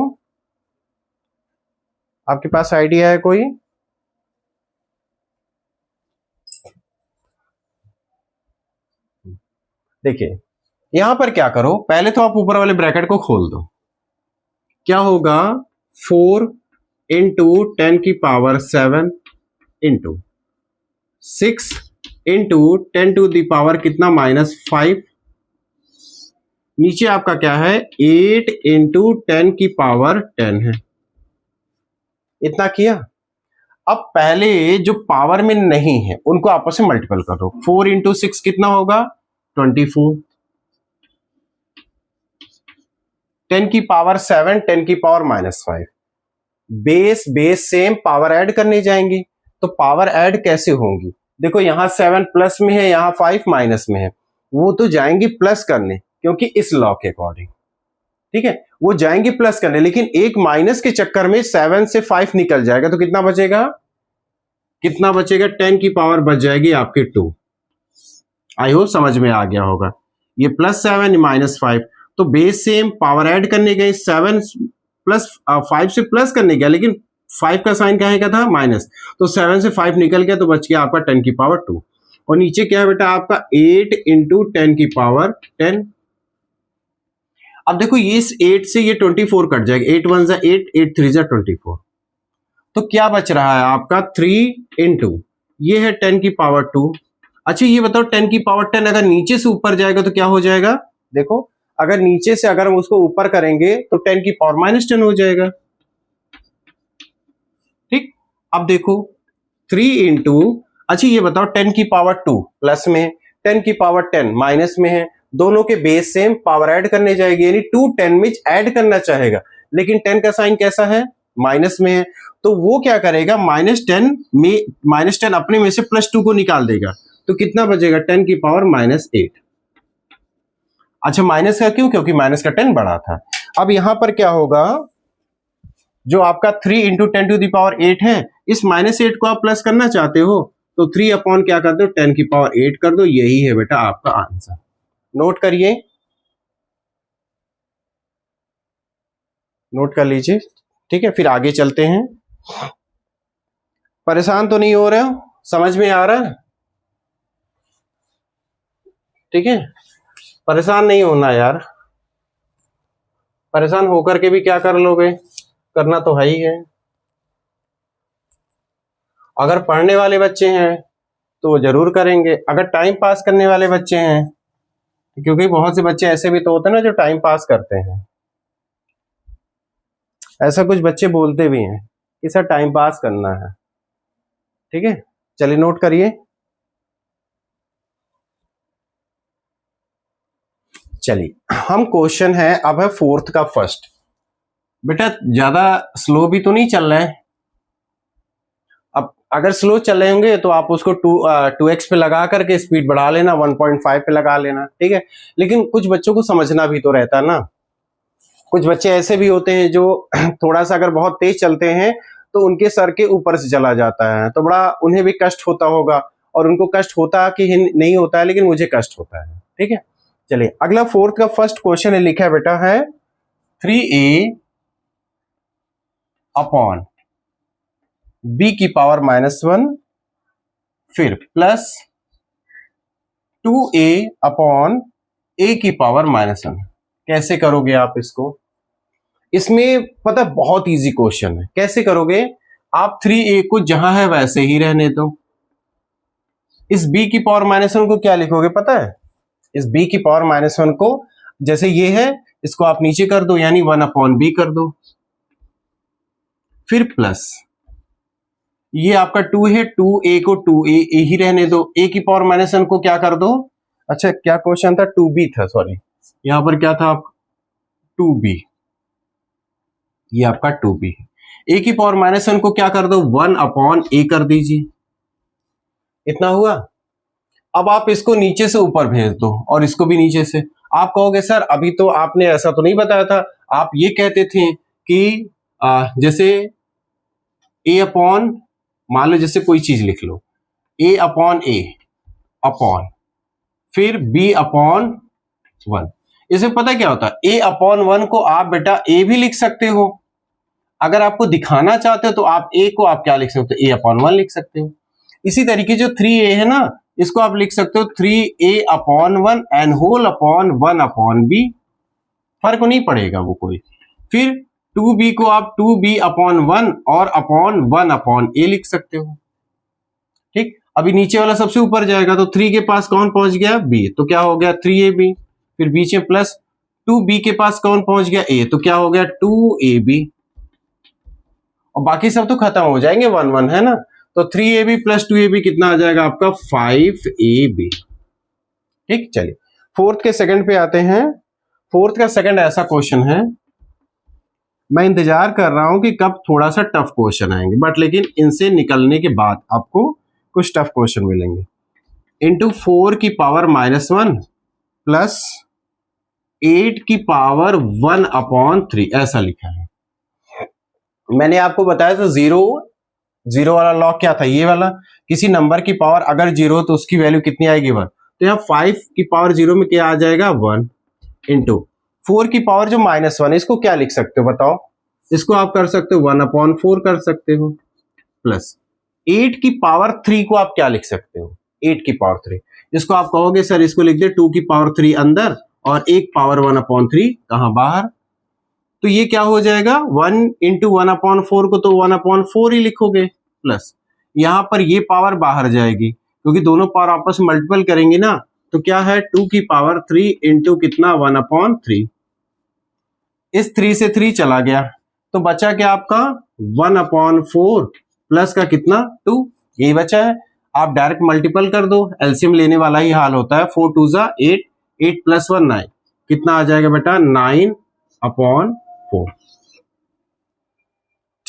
आपके पास आइडिया है कोई? देखिए यहां पर क्या करो, पहले तो आप ऊपर वाले ब्रैकेट को खोल दो, क्या होगा 4 इंटू 10 की power 7 into 6 into 10 to the power कितना -5, नीचे आपका क्या है 8 इंटू 10 की पावर 10 है। इतना किया। अब पहले जो पावर में नहीं है उनको आपस में मल्टीपल कर दो, 4 इंटू 6 कितना होगा 24, 10 की पावर 7 10 की power -5, base base same, power add करने जाएंगी तो पावर ऐड कैसे होंगी, देखो यहां 7 प्लस में है यहां 5 माइनस में है, वो तो जाएंगी प्लस करने क्योंकि इस लॉ के अकॉर्डिंग, ठीक है, वो जाएंगी प्लस करने, लेकिन एक माइनस के चक्कर में 7 से 5 निकल जाएगा तो कितना बचेगा, कितना बचेगा 10 की पावर बच जाएगी आपके 2। आई होप समझ में आ गया होगा, ये +7 -5, तो बेस सेम, पावर ऐड करने गए 7 प्लस 5 से प्लस करने गया लेकिन 5 का साइन कहेगा था माइनस, तो 7 से 5 निकल गया तो बच गया आपका 10 की पावर 2, और नीचे क्या है बेटा आपका 8 इंटू 10 की पावर 10। अब देखो ये इस 8 से ये 24 कट जाएगा, 8 1 8, 8 3 24, तो क्या बच रहा है आपका 3 इंटू ये है 10 की पावर 2। अच्छा ये बताओ 10 की पावर 10 अगर नीचे से ऊपर जाएगा तो क्या हो जाएगा, देखो अगर नीचे से अगर हम उसको ऊपर करेंगे तो 10 की पावर -10 हो जाएगा, ठीक। अब देखो 3 इंटू, अच्छा ये बताओ 10 की पावर 2 प्लस में है, 10 की पावर 10 माइनस में है, दोनों के बेस सेम, पावर ऐड करने जाएगी यानी 2 10 में ऐड करना चाहेगा, लेकिन 10 का साइन कैसा है माइनस में है, तो वो क्या करेगा, -10 अपने में से +2 को निकाल देगा, तो कितना बचेगा, 10 की पावर -8। अच्छा माइनस का क्यों, क्योंकि माइनस का 10 बड़ा था। अब यहां पर क्या होगा, जो आपका 3 × 10⁸ है, इस -8 को आप प्लस करना चाहते हो तो 3 अपॉन क्या कर दो, 10 की पावर 8 कर दो। यही है बेटा आपका आंसर, नोट करिए, नोट कर लीजिए, ठीक है। फिर आगे चलते हैं। परेशान तो नहीं हो रहे हो, समझ में आ रहा है, ठीक है। परेशान नहीं होना यार, परेशान होकर के भी क्या कर लोगे, करना तो है ही है। अगर पढ़ने वाले बच्चे हैं तो वो जरूर करेंगे, अगर टाइम पास करने वाले बच्चे हैं, क्योंकि बहुत से बच्चे ऐसे भी तो होते हैं ना जो टाइम पास करते हैं, ऐसा कुछ बच्चे बोलते भी हैं कि सर टाइम पास करना है, ठीक है। चलिए नोट करिए, चलिए हम क्वेश्चन है, अब है 4th का फर्स्ट। बेटा ज्यादा स्लो भी तो नहीं चल रहा है, अब अगर स्लो चल रहे होंगे तो आप उसको 2x पे लगा करके स्पीड बढ़ा लेना, 1.5 पे लगा लेना, ठीक है। लेकिन कुछ बच्चों को समझना भी तो रहता है ना, कुछ बच्चे ऐसे भी होते हैं जो थोड़ा सा अगर बहुत तेज चलते हैं तो उनके सर के ऊपर से चला जाता है, तो बड़ा उन्हें भी कष्ट होता होगा, और उनको कष्ट होता कि नहीं होता है, लेकिन मुझे कष्ट होता है, ठीक है। चलिए अगला 4th का फर्स्ट क्वेश्चन है, लिखा है बेटा है 3a अपॉन b की पावर -1 फिर प्लस 2a अपॉन a की पावर -1। कैसे करोगे आप इसको, इसमें पता बहुत इजी क्वेश्चन है। कैसे करोगे आप, 3a को जहां है वैसे ही रहने दो, इस b की पावर -1 को क्या लिखोगे पता है, इस b की पावर -1 को जैसे ये है इसको आप नीचे कर दो, यानी 1/b कर दो, फिर प्लस ये आपका 2 है, 2a को 2a ही रहने दो, a की पावर -1 को क्या कर दो, अच्छा क्या क्वेश्चन था, 2b था, सॉरी यहां पर क्या था, 2b, ये आपका 2b। a की पावर -1 को क्या कर दो, 1/a कर दीजिए, इतना हुआ। अब आप इसको नीचे से ऊपर भेज दो और इसको भी नीचे से। आप कहोगे सर अभी तो आपने ऐसा तो नहीं बताया था, आप ये कहते थे कि जैसे a अपॉन, मान लो जैसे कोई चीज लिख लो, a अपॉन फिर b/1। इसमें पता क्या होता है, a/1 को आप बेटा a भी लिख सकते हो, अगर आपको दिखाना चाहते हो तो आप a को आप क्या लिख सकते हो, a/1 लिख सकते हो। इसी तरीके जो 3a है ना, इसको आप लिख सकते हो 3a/1 and whole upon 1/b, फर्क नहीं पड़ेगा वो कोई। फिर 2b को आप 2b/1 और अपॉन 1/a लिख सकते हो, ठीक। अभी नीचे वाला सबसे ऊपर जाएगा तो 3 के पास कौन पहुंच गया, b, तो क्या हो गया 3ab, फिर बीच में प्लस 2b के पास कौन पहुंच गया, a, तो क्या हो गया 2ab, और बाकी सब तो खत्म हो जाएंगे 1 है ना, तो 3ab प्लस 2ab कितना आ जाएगा आपका 5ab, ठीक। चलिए 4th के सेकंड पे आते हैं। 4th का सेकंड ऐसा क्वेश्चन है, मैं इंतजार कर रहा हूं कि कब थोड़ा सा टफ क्वेश्चन आएंगे, बट लेकिन इनसे निकलने के बाद आपको कुछ टफ क्वेश्चन मिलेंगे। इंटू 4 की पावर -1 प्लस 8 की पावर 1/3, ऐसा लिखा है। मैंने आपको बताया था जीरो वाला लॉ क्या था, ये वाला, किसी नंबर की पावर अगर 0 हो तो उसकी वैल्यू कितनी आएगी 1, तो यहाँ 5 की पावर 0 में क्या आ जाएगा 1, इंटू 4 की पावर जो -1, इसको क्या लिख सकते हो बताओ, इसको आप कर सकते हो 1/4 कर सकते हो, प्लस 8 की पावर 3 को आप क्या लिख सकते हो, 8 की पावर 3, इसको आप कहोगे सर इसको लिख दे 2 की पावर 3 अंदर और 1 पावर 1/3 कहां बाहर, तो ये क्या हो जाएगा 1 × 1/4 को तो 1/4 ही लिखोगे, प्लस यहां पर ये पावर बाहर जाएगी क्योंकि दोनों पावर आपस में मल्टीपल करेंगे ना, तो क्या है 2 की पावर 3 इंटू कितना 1/3, इस 3 से 3 चला गया तो बचा क्या आपका 1/4 प्लस का कितना 2, यही बचा है। आप डायरेक्ट मल्टीपल कर दो, एलसीएम लेने वाला ही हाल होता है, 4 2 जा 8, 8 + 1 9, कितना आ जाएगा बेटा 9/4,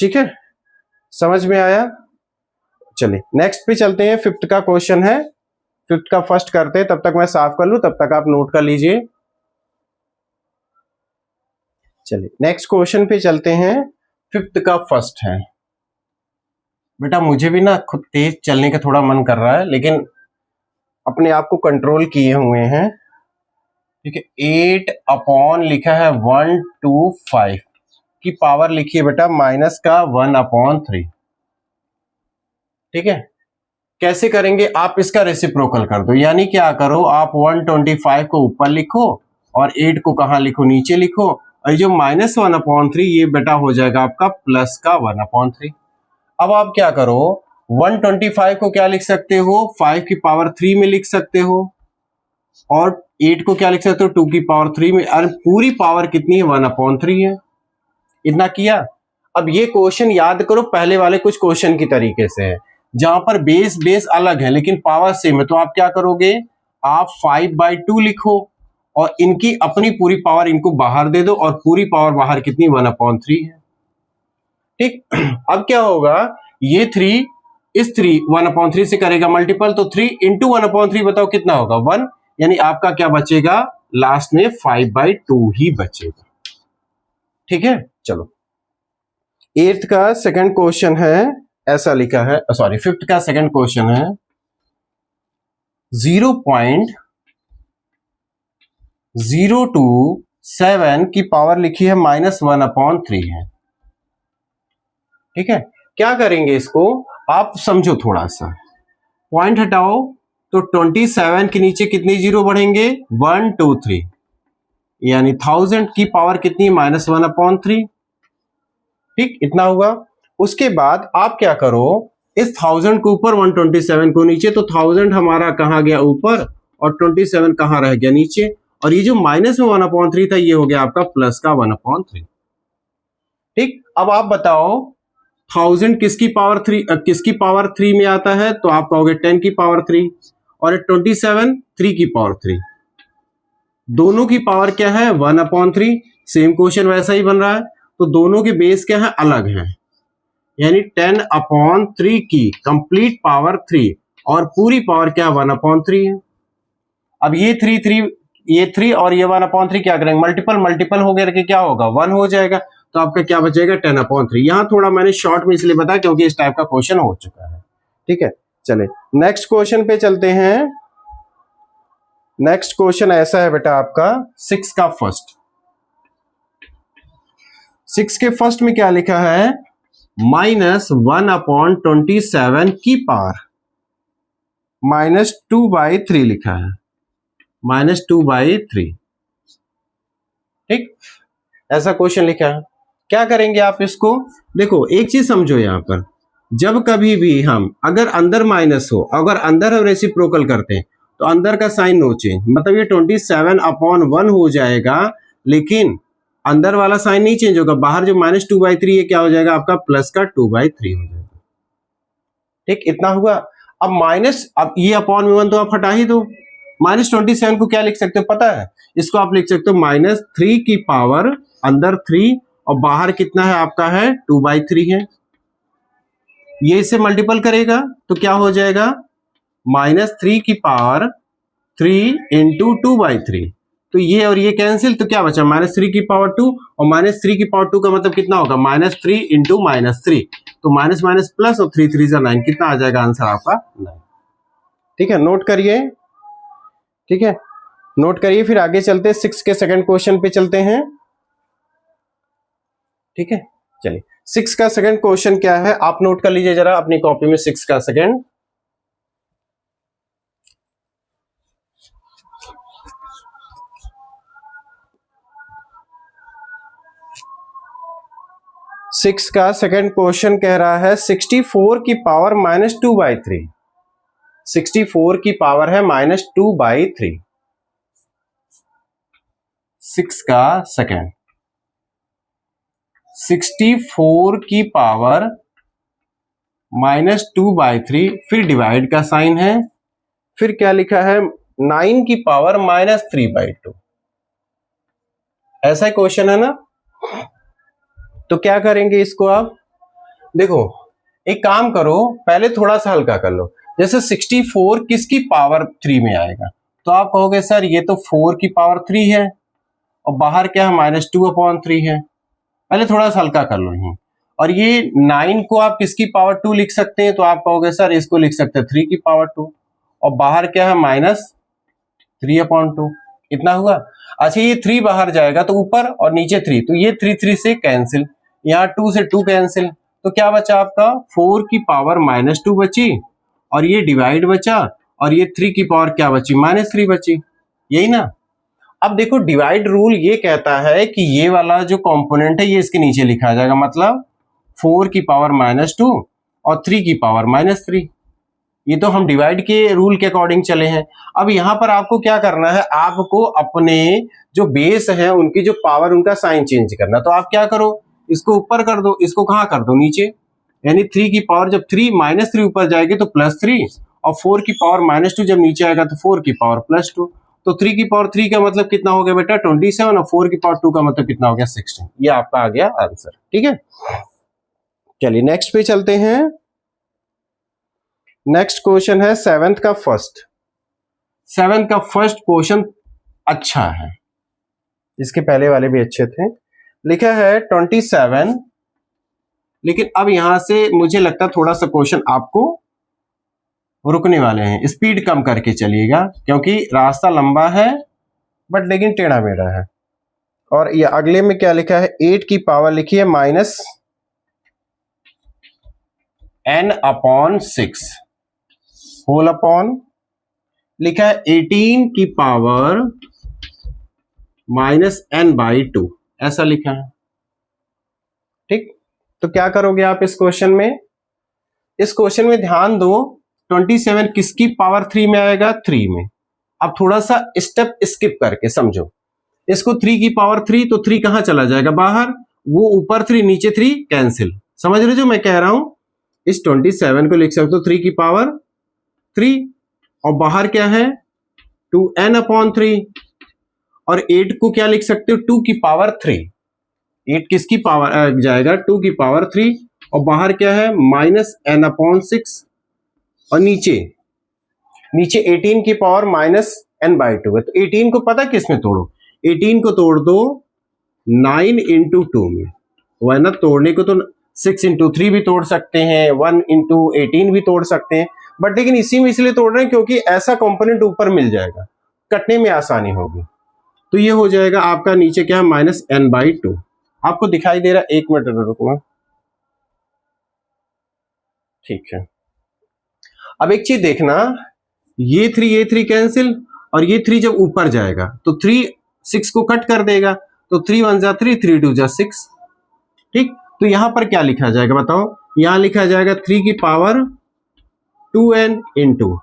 ठीक है, समझ में आया? चलिए नेक्स्ट पे चलते हैं। फिफ्थ का क्वेश्चन है, फिफ्थ का फर्स्ट करते हैं, तब तक मैं साफ कर लूं, तब तक आप नोट कर लीजिए। चलिए नेक्स्ट क्वेश्चन पे चलते हैं। फिफ्थ का फर्स्ट है। बेटा मुझे भी ना खुद तेज चलने का थोड़ा मन कर रहा है, लेकिन अपने आप को कंट्रोल किए हुए हैं। ठीक है, 8 अपॉन लिखा है 125 की पावर लिखिए बेटा माइनस का 1/3। ठीक है, कैसे करेंगे आप? इसका रेसिप्रोकल कर दो, यानी क्या करो आप 125 को ऊपर लिखो और 8 को कहां लिखो? नीचे लिखो। और जो -1/3 ये बेटा हो जाएगा आपका प्लस का 1/3। अब आप क्या करो, 125 को क्या लिख सकते हो? 5 की पावर 3 में लिख सकते हो, और 8 को क्या लिख सकते हो? 2 की पावर 3 में। और पूरी पावर कितनी है? 1/3 है। इतना किया। अब ये क्वेश्चन याद करो, पहले वाले कुछ क्वेश्चन की तरीके से है, जहां पर बेस अलग है लेकिन पावर सेम है। तो आप क्या करोगे, आप 5/2 लिखो और इनकी अपनी पूरी पावर इनको बाहर दे दो, और पूरी पावर बाहर कितनी? 1/3 है। ठीक, अब क्या होगा, ये 3 इस 3 1/3 से करेगा मल्टीपल, तो 3 इंटू 1/3 बताओ कितना होगा? 1। यानी आपका क्या बचेगा? लास्ट में 5/2 ही बचेगा। ठीक है, चलो एट्थ का सेकंड क्वेश्चन है, ऐसा लिखा है, सॉरी फिफ्थ का सेकंड क्वेश्चन है। 0.027 की पावर लिखी है -1/3 है। ठीक है, क्या करेंगे इसको? आप समझो थोड़ा सा, पॉइंट हटाओ तो 27 के नीचे कितनी जीरो बढ़ेंगे? 1 2 3, यानी 1000 की पावर कितनी? -1/3। ठीक, इतना हुआ। उसके बाद आप क्या करो, इस 1000 को ऊपर, 127 को नीचे, तो 1000 हमारा कहां गया? ऊपर, और 27 कहां रह गया? नीचे। और ये जो माइनस में 1/3 था, ये हो गया आपका प्लस का 1/3। ठीक, अब आप बताओ 1000 किसकी पावर 3 में आता है? तो आप कहोगे 10 की पावर 3, और 27 3 की पावर 3, दोनों की पावर क्या है? 1/3। सेम क्वेश्चन वैसा ही बन रहा है, तो दोनों के बेस क्या है? अलग है, यानी 10/3 की कंप्लीट पावर 3, और पूरी पावर क्या? 1/3 है। अब ये 3 और ये 1/3 क्या करेंगे? मल्टीपल हो गया कि क्या होगा? 1 हो जाएगा। तो आपका क्या बचेगा? 10/3। यहां थोड़ा मैंने शॉर्ट में इसलिए बताया क्योंकि इस टाइप का क्वेश्चन हो चुका है। ठीक है, चले नेक्स्ट क्वेश्चन पे चलते हैं। नेक्स्ट क्वेश्चन ऐसा है बेटा आपका 6 का फर्स्ट। 6 के फर्स्ट में क्या लिखा है? -1/27 की पावर -2/3 लिखा है, -2/3। ठीक, ऐसा क्वेश्चन लिखा है। क्या करेंगे आप इसको? देखो एक चीज समझो, यहां पर जब कभी भी हम अगर अंदर माइनस हो, अगर अंदर हम रेसिप्रोकल करते हैं तो अंदर का साइन नो चेंज, मतलब ये 27/1 हो जाएगा, लेकिन अंदर वाला साइन नहीं चेंज होगा। बाहर जो -2/3 है क्या हो जाएगा? आपका प्लस का 2/3 हो जाएगा। ठीक, इतना हुआ। अब ये अपॉन में 1 तो आप हटा ही दो। -27 को क्या लिख सकते हो पता है? इसको आप लिख सकते हो -3 की पावर अंदर 3, और बाहर कितना है आपका? है 2/3 है। ये इससे मल्टीपल करेगा तो क्या हो जाएगा? -3 की पावर 3 इंटू 2/3। तो ये और ये कैंसिल, तो क्या बचा? -3 की पावर 2, और -3 की पावर 2 का मतलब कितना होगा? -3 इंटू -3, तो माइनस माइनस प्लस, और 3 3 9, कितना आ जाएगा आंसर आपका? 9। ठीक है, नोट करिए। ठीक है, नोट करिए, फिर आगे चलते हैं। 6 के सेकंड क्वेश्चन पे चलते हैं। ठीक है, चलिए 6 का सेकंड क्वेश्चन क्या है आप नोट कर लीजिए जरा अपनी कॉपी में। 6 का सेकंड, सिक्स का सेकंड क्वेश्चन कह रहा है 64 की पावर -2/3। 64 की पावर है -2/3। 6 का सेकंड, 64 की पावर -2/3, फिर डिवाइड का साइन है, फिर क्या लिखा है? 9 की पावर -3/2। ऐसा ही क्वेश्चन है ना? तो क्या करेंगे इसको आप? देखो एक काम करो, पहले थोड़ा सा हल्का कर लो। जैसे 64 किसकी पावर 3 में आएगा, तो आप कहोगे सर ये तो 4 की पावर 3 है और बाहर क्या है -2/3 है। पहले थोड़ा सा हल्का कर लो यहीं। और ये 9 को आप किसकी पावर 2 लिख सकते हैं, तो आप कहोगे सर इसको लिख सकते हैं 3 की पावर 2 और बाहर क्या है -3/2। इतना हुआ। अच्छा ये 3 बाहर जाएगा तो ऊपर और नीचे 3, तो ये 3 से कैंसिल, यहाँ 2 से 2 कैंसिल, तो क्या बचा आपका 4 की पावर -2 बची और ये डिवाइड बचा और ये 3 की पावर क्या बची -3 बची, यही ना। अब देखो डिवाइड रूल ये कहता है कि ये वाला जो कंपोनेंट है ये इसके नीचे लिखा जाएगा, मतलब 4 की पावर -2 और 3 की पावर -3। ये तो हम डिवाइड के रूल के अकॉर्डिंग चले हैं। अब यहाँ पर आपको क्या करना है, आपको अपने जो बेस है उनकी जो पावर उनका साइन चेंज करना। तो आप क्या करो, इसको ऊपर कर दो, इसको कहाँ कर दो नीचे, यानी 3 की पावर जब 3 -3 ऊपर जाएगी तो +3 और 4 की पावर -2 जब नीचे आएगा तो 4 की पावर +2। तो 3 की पावर 3 का मतलब कितना हो गया बेटा 27 और 4 की पावर 2 का मतलब कितना हो गया 16। ये आपका आ गया आंसर। ठीक है, चलिए नेक्स्ट पे चलते हैं। नेक्स्ट क्वेश्चन है 7th का फर्स्ट। 7th का फर्स्ट क्वेश्चन अच्छा है, इसके पहले वाले भी अच्छे थे। लिखा है 27, लेकिन अब यहां से मुझे लगता है थोड़ा सा क्वेश्चन आपको रुकने वाले हैं, स्पीड कम करके चलिएगा क्योंकि रास्ता लंबा है बट लेकिन टेढ़ा मेढ़ा है। और ये अगले में क्या लिखा है, 8 की पावर लिखी है -n/6 होल अपॉन, लिखा है 18 की पावर -n/2, ऐसा लिखा है। ठीक, तो क्या करोगे आप इस क्वेश्चन में, इस क्वेश्चन में ध्यान दो 27 किसकी पावर 3 में आएगा 3 में। अब थोड़ा सा स्टेप स्किप करके समझो, इसको 3 की पावर 3 तो 3 कहां चला जाएगा बाहर, वो ऊपर 3 नीचे 3 कैंसिल। समझ रहे जो मैं कह रहा हूं, इस 27 को लिख सकते हो 3 की पावर 3 और बाहर क्या है 2n/3 और 8 को क्या लिख सकते हो 2 की पावर 3। 8 किसकी पावर जाएगा 2 की पावर 3 और बाहर क्या है -n/6 और नीचे 18 की पावर -n/2 है। तो 18 को पता किस में तोड़ो, 18 को तोड़ दो 9 × 2 में, वह ना तोड़ने को तो 6 × 3 भी तोड़ सकते हैं, 1 × 18 भी तोड़ सकते हैं, बट लेकिन इसी में इसलिए तोड़ रहे हैं क्योंकि ऐसा कंपोनेंट ऊपर मिल जाएगा, कटने में आसानी होगी। तो ये हो जाएगा आपका नीचे क्या है -n/2। आपको दिखाई दे रहा है, 1 मिनट रुकना, ठीक है। अब एक चीज देखना, ये 3 कैंसिल और ये 3 जब ऊपर जाएगा तो 3 6 को कट कर देगा, तो 3 1 जा 3, 3 2 जा 6। ठीक, तो यहां पर क्या लिखा जाएगा बताओ, यहां लिखा जाएगा 3 की पावर 2n ×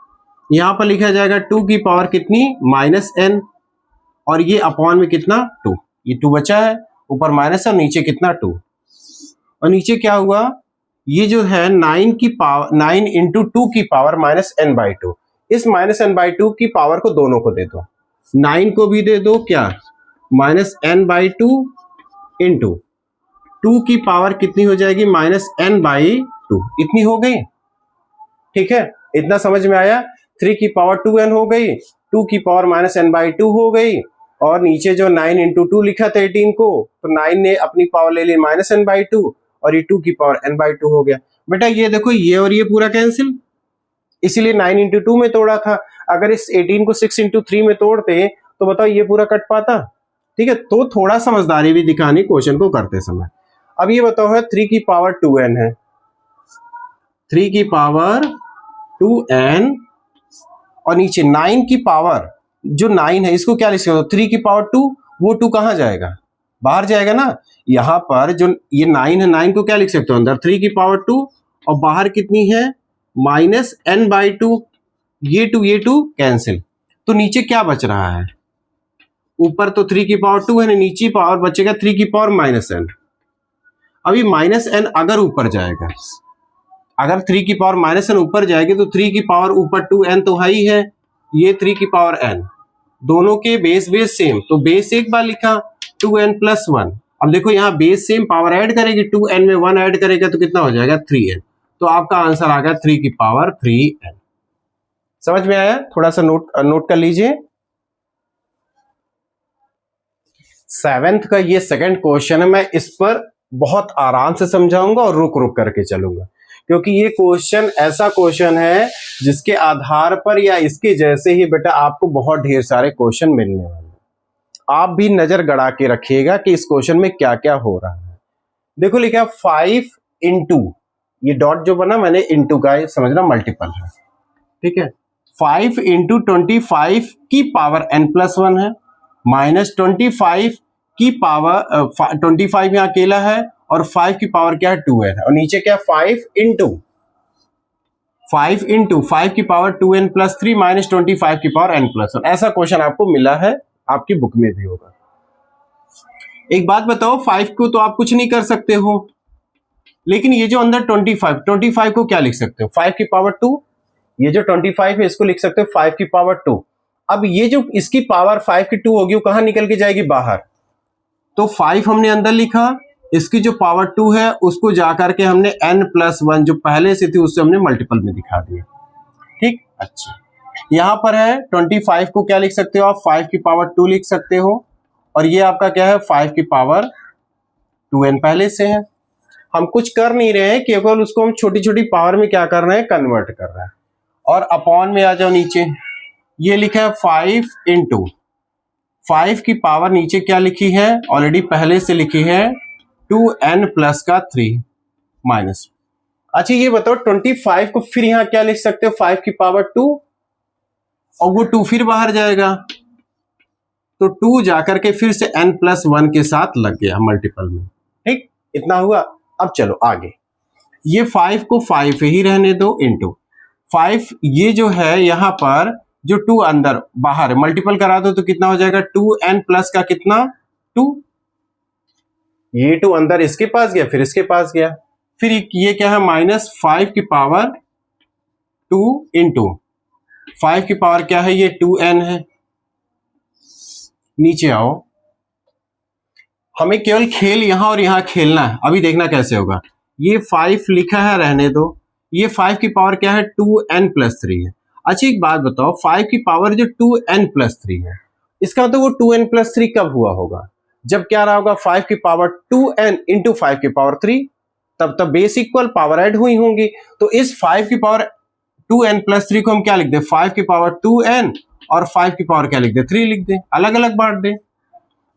यहां पर लिखा जाएगा 2 की पावर कितनी -n और ये अपॉन में कितना 2, ये 2 बचा है, ऊपर माइनस और नीचे कितना 2 और नीचे क्या हुआ, ये जो है 9 की पावर 9 × 2 की पावर -n/2, इस -n/2 की पावर को दोनों को दे दो, 9 को भी दे दो क्या -n/2 × 2 की पावर कितनी हो जाएगी -n/2, इतनी हो गई। ठीक है, इतना समझ में आया। 3 की पावर 2n हो गई, 2 की पावर -n/2 हो गई और नीचे जो 9 × 2 लिखा था 18 को, तो 9 ने अपनी पावर ले ली -n/2 और ये 2 की पावर n/2 हो गया। बेटा ये देखो ये और ये पूरा कैंसिल, इसीलिए 9 × 2 में तोड़ा था। अगर इस 18 को 6 × 3 में तोड़ते तो बताओ ये पूरा कट पाता। ठीक है, तो थोड़ा समझदारी भी दिखानी क्वेश्चन को करते समय। अब ये बताओ है 3 की पावर 2n है, 3 की पावर 2n और नीचे 9 की पावर जो 9 है इसको क्या लिख सकते हो 3 की पावर 2, वो 2 कहां जाएगा बाहर जाएगा ना। यहां पर जो ये 9 है 9 को क्या लिख सकते हो अंदर 3 की पावर 2 और बाहर कितनी है -n/2, ये 2 कैंसिल, तो नीचे क्या बच रहा है, ऊपर तो 3 की पावर 2 है ना, नीचे पावर बचेगा 3 की पावर -n। अभी -n अगर ऊपर जाएगा, अगर 3 की पावर -n ऊपर जाएगी तो 3 की पावर ऊपर 2n तो है ही है, ये 3 की पावर n, दोनों के बेस सेम, तो बेस एक बार लिखा 2n + 1 अब देखो यहाँ बेस सेम, पावर ऐड करेगी, 2n में 1 ऐड करेगा तो कितना हो जाएगा 3n। तो आपका आंसर आ गया 3 की पावर 3n। समझ में आया? थोड़ा सा नोट कर लीजिए। 7th का ये सेकंड क्वेश्चन है, मैं इस पर बहुत आराम से समझाऊंगा और रुक रुक करके चलूंगा, क्योंकि ये क्वेश्चन ऐसा क्वेश्चन है जिसके आधार पर या इसके जैसे ही बेटा आपको बहुत ढेर सारे क्वेश्चन मिलने वाले हैं। आप भी नजर गड़ा के रखिएगा कि इस क्वेश्चन में क्या क्या हो रहा है। देखो लिखा 5 इंटू, ये डॉट जो बना मैंने इंटू का समझना मल्टीपल है, ठीक है। 5 इंटू 25 की पावर n+1 है, माइनस 25 की पावर 25 यहाँ अकेला है और 5 की पावर क्या है 2n है, और नीचे क्या 5 इंटू 5 की पावर 2n+3 माइनस 25 की पावर n+1। ऐसा क्वेश्चन आपको मिला है, आपकी बुक में भी होगा। एक बात बताओ, 5 को तो आप कुछ नहीं कर सकते हो, लेकिन ये जो अंदर 25 को क्या लिख सकते हो 5 की पावर 2, ये जो 25 है इसको लिख सकते हो 5 की पावर 2। अब ये जो इसकी पावर 5 की 2 होगी वो कहां निकल के जाएगी बाहर, तो 5 हमने अंदर लिखा, इसकी जो पावर 2 है उसको जाकर के हमने n+1 जो पहले से थी उससे हमने मल्टीपल में दिखा दिया, ठीक। अच्छा, यहां पर है 25 को क्या लिख सकते हो आप 5 की पावर 2 लिख सकते हो, और ये आपका क्या है 5 की पावर 2n पहले से है। हम कुछ कर नहीं रहे हैं, केवल उसको हम छोटी छोटी पावर में क्या कर रहे हैं कन्वर्ट कर रहे हैं। और अपॉन में आ जाओ नीचे, ये लिखा है 5 इंटू 5 की पावर नीचे क्या लिखी है ऑलरेडी पहले से लिखी है 2n+3 माइनस। अच्छा ये बताओ 25 को फिर यहां क्या लिख सकते हो 5 की पावर 2, और वो 2 फिर बाहर जाएगा तो 2 जाकर के फिर से n+1 के साथ लग गया मल्टीपल में, ठीक। इतना हुआ। अब चलो आगे, ये 5 को 5 ही रहने दो इंटू 5, ये जो है यहां पर जो 2 अंदर बाहर मल्टीपल करा दो तो कितना हो जाएगा 2n प्लस का कितना 2, ये 2 अंदर इसके पास गया फिर इसके पास गया, फिर ये क्या है -5 की पावर 2 इंटू 5 की पावर क्या है ये 2n है। नीचे आओ, हमें केवल खेल यहां और यहां खेलना है, अभी देखना कैसे होगा। ये 5 लिखा है रहने दो, ये 5 की पावर क्या है 2n+3 है। अच्छा एक बात बताओ, 5 की पावर जो 2n+3 है इसका मतलब वो 2n+3 कब हुआ होगा, जब क्या रहा होगा 5 की पावर 2n इंटू 5 की पावर 3, तब बेस इक्वल पावर ऐड हुई होंगी। तो इस 5 की पावर 2n+3 को हम क्या लिख दे 5 की पावर 2n और 5 की पावर क्या लिख दे 3 लिख दे, अलग अलग बांट दे।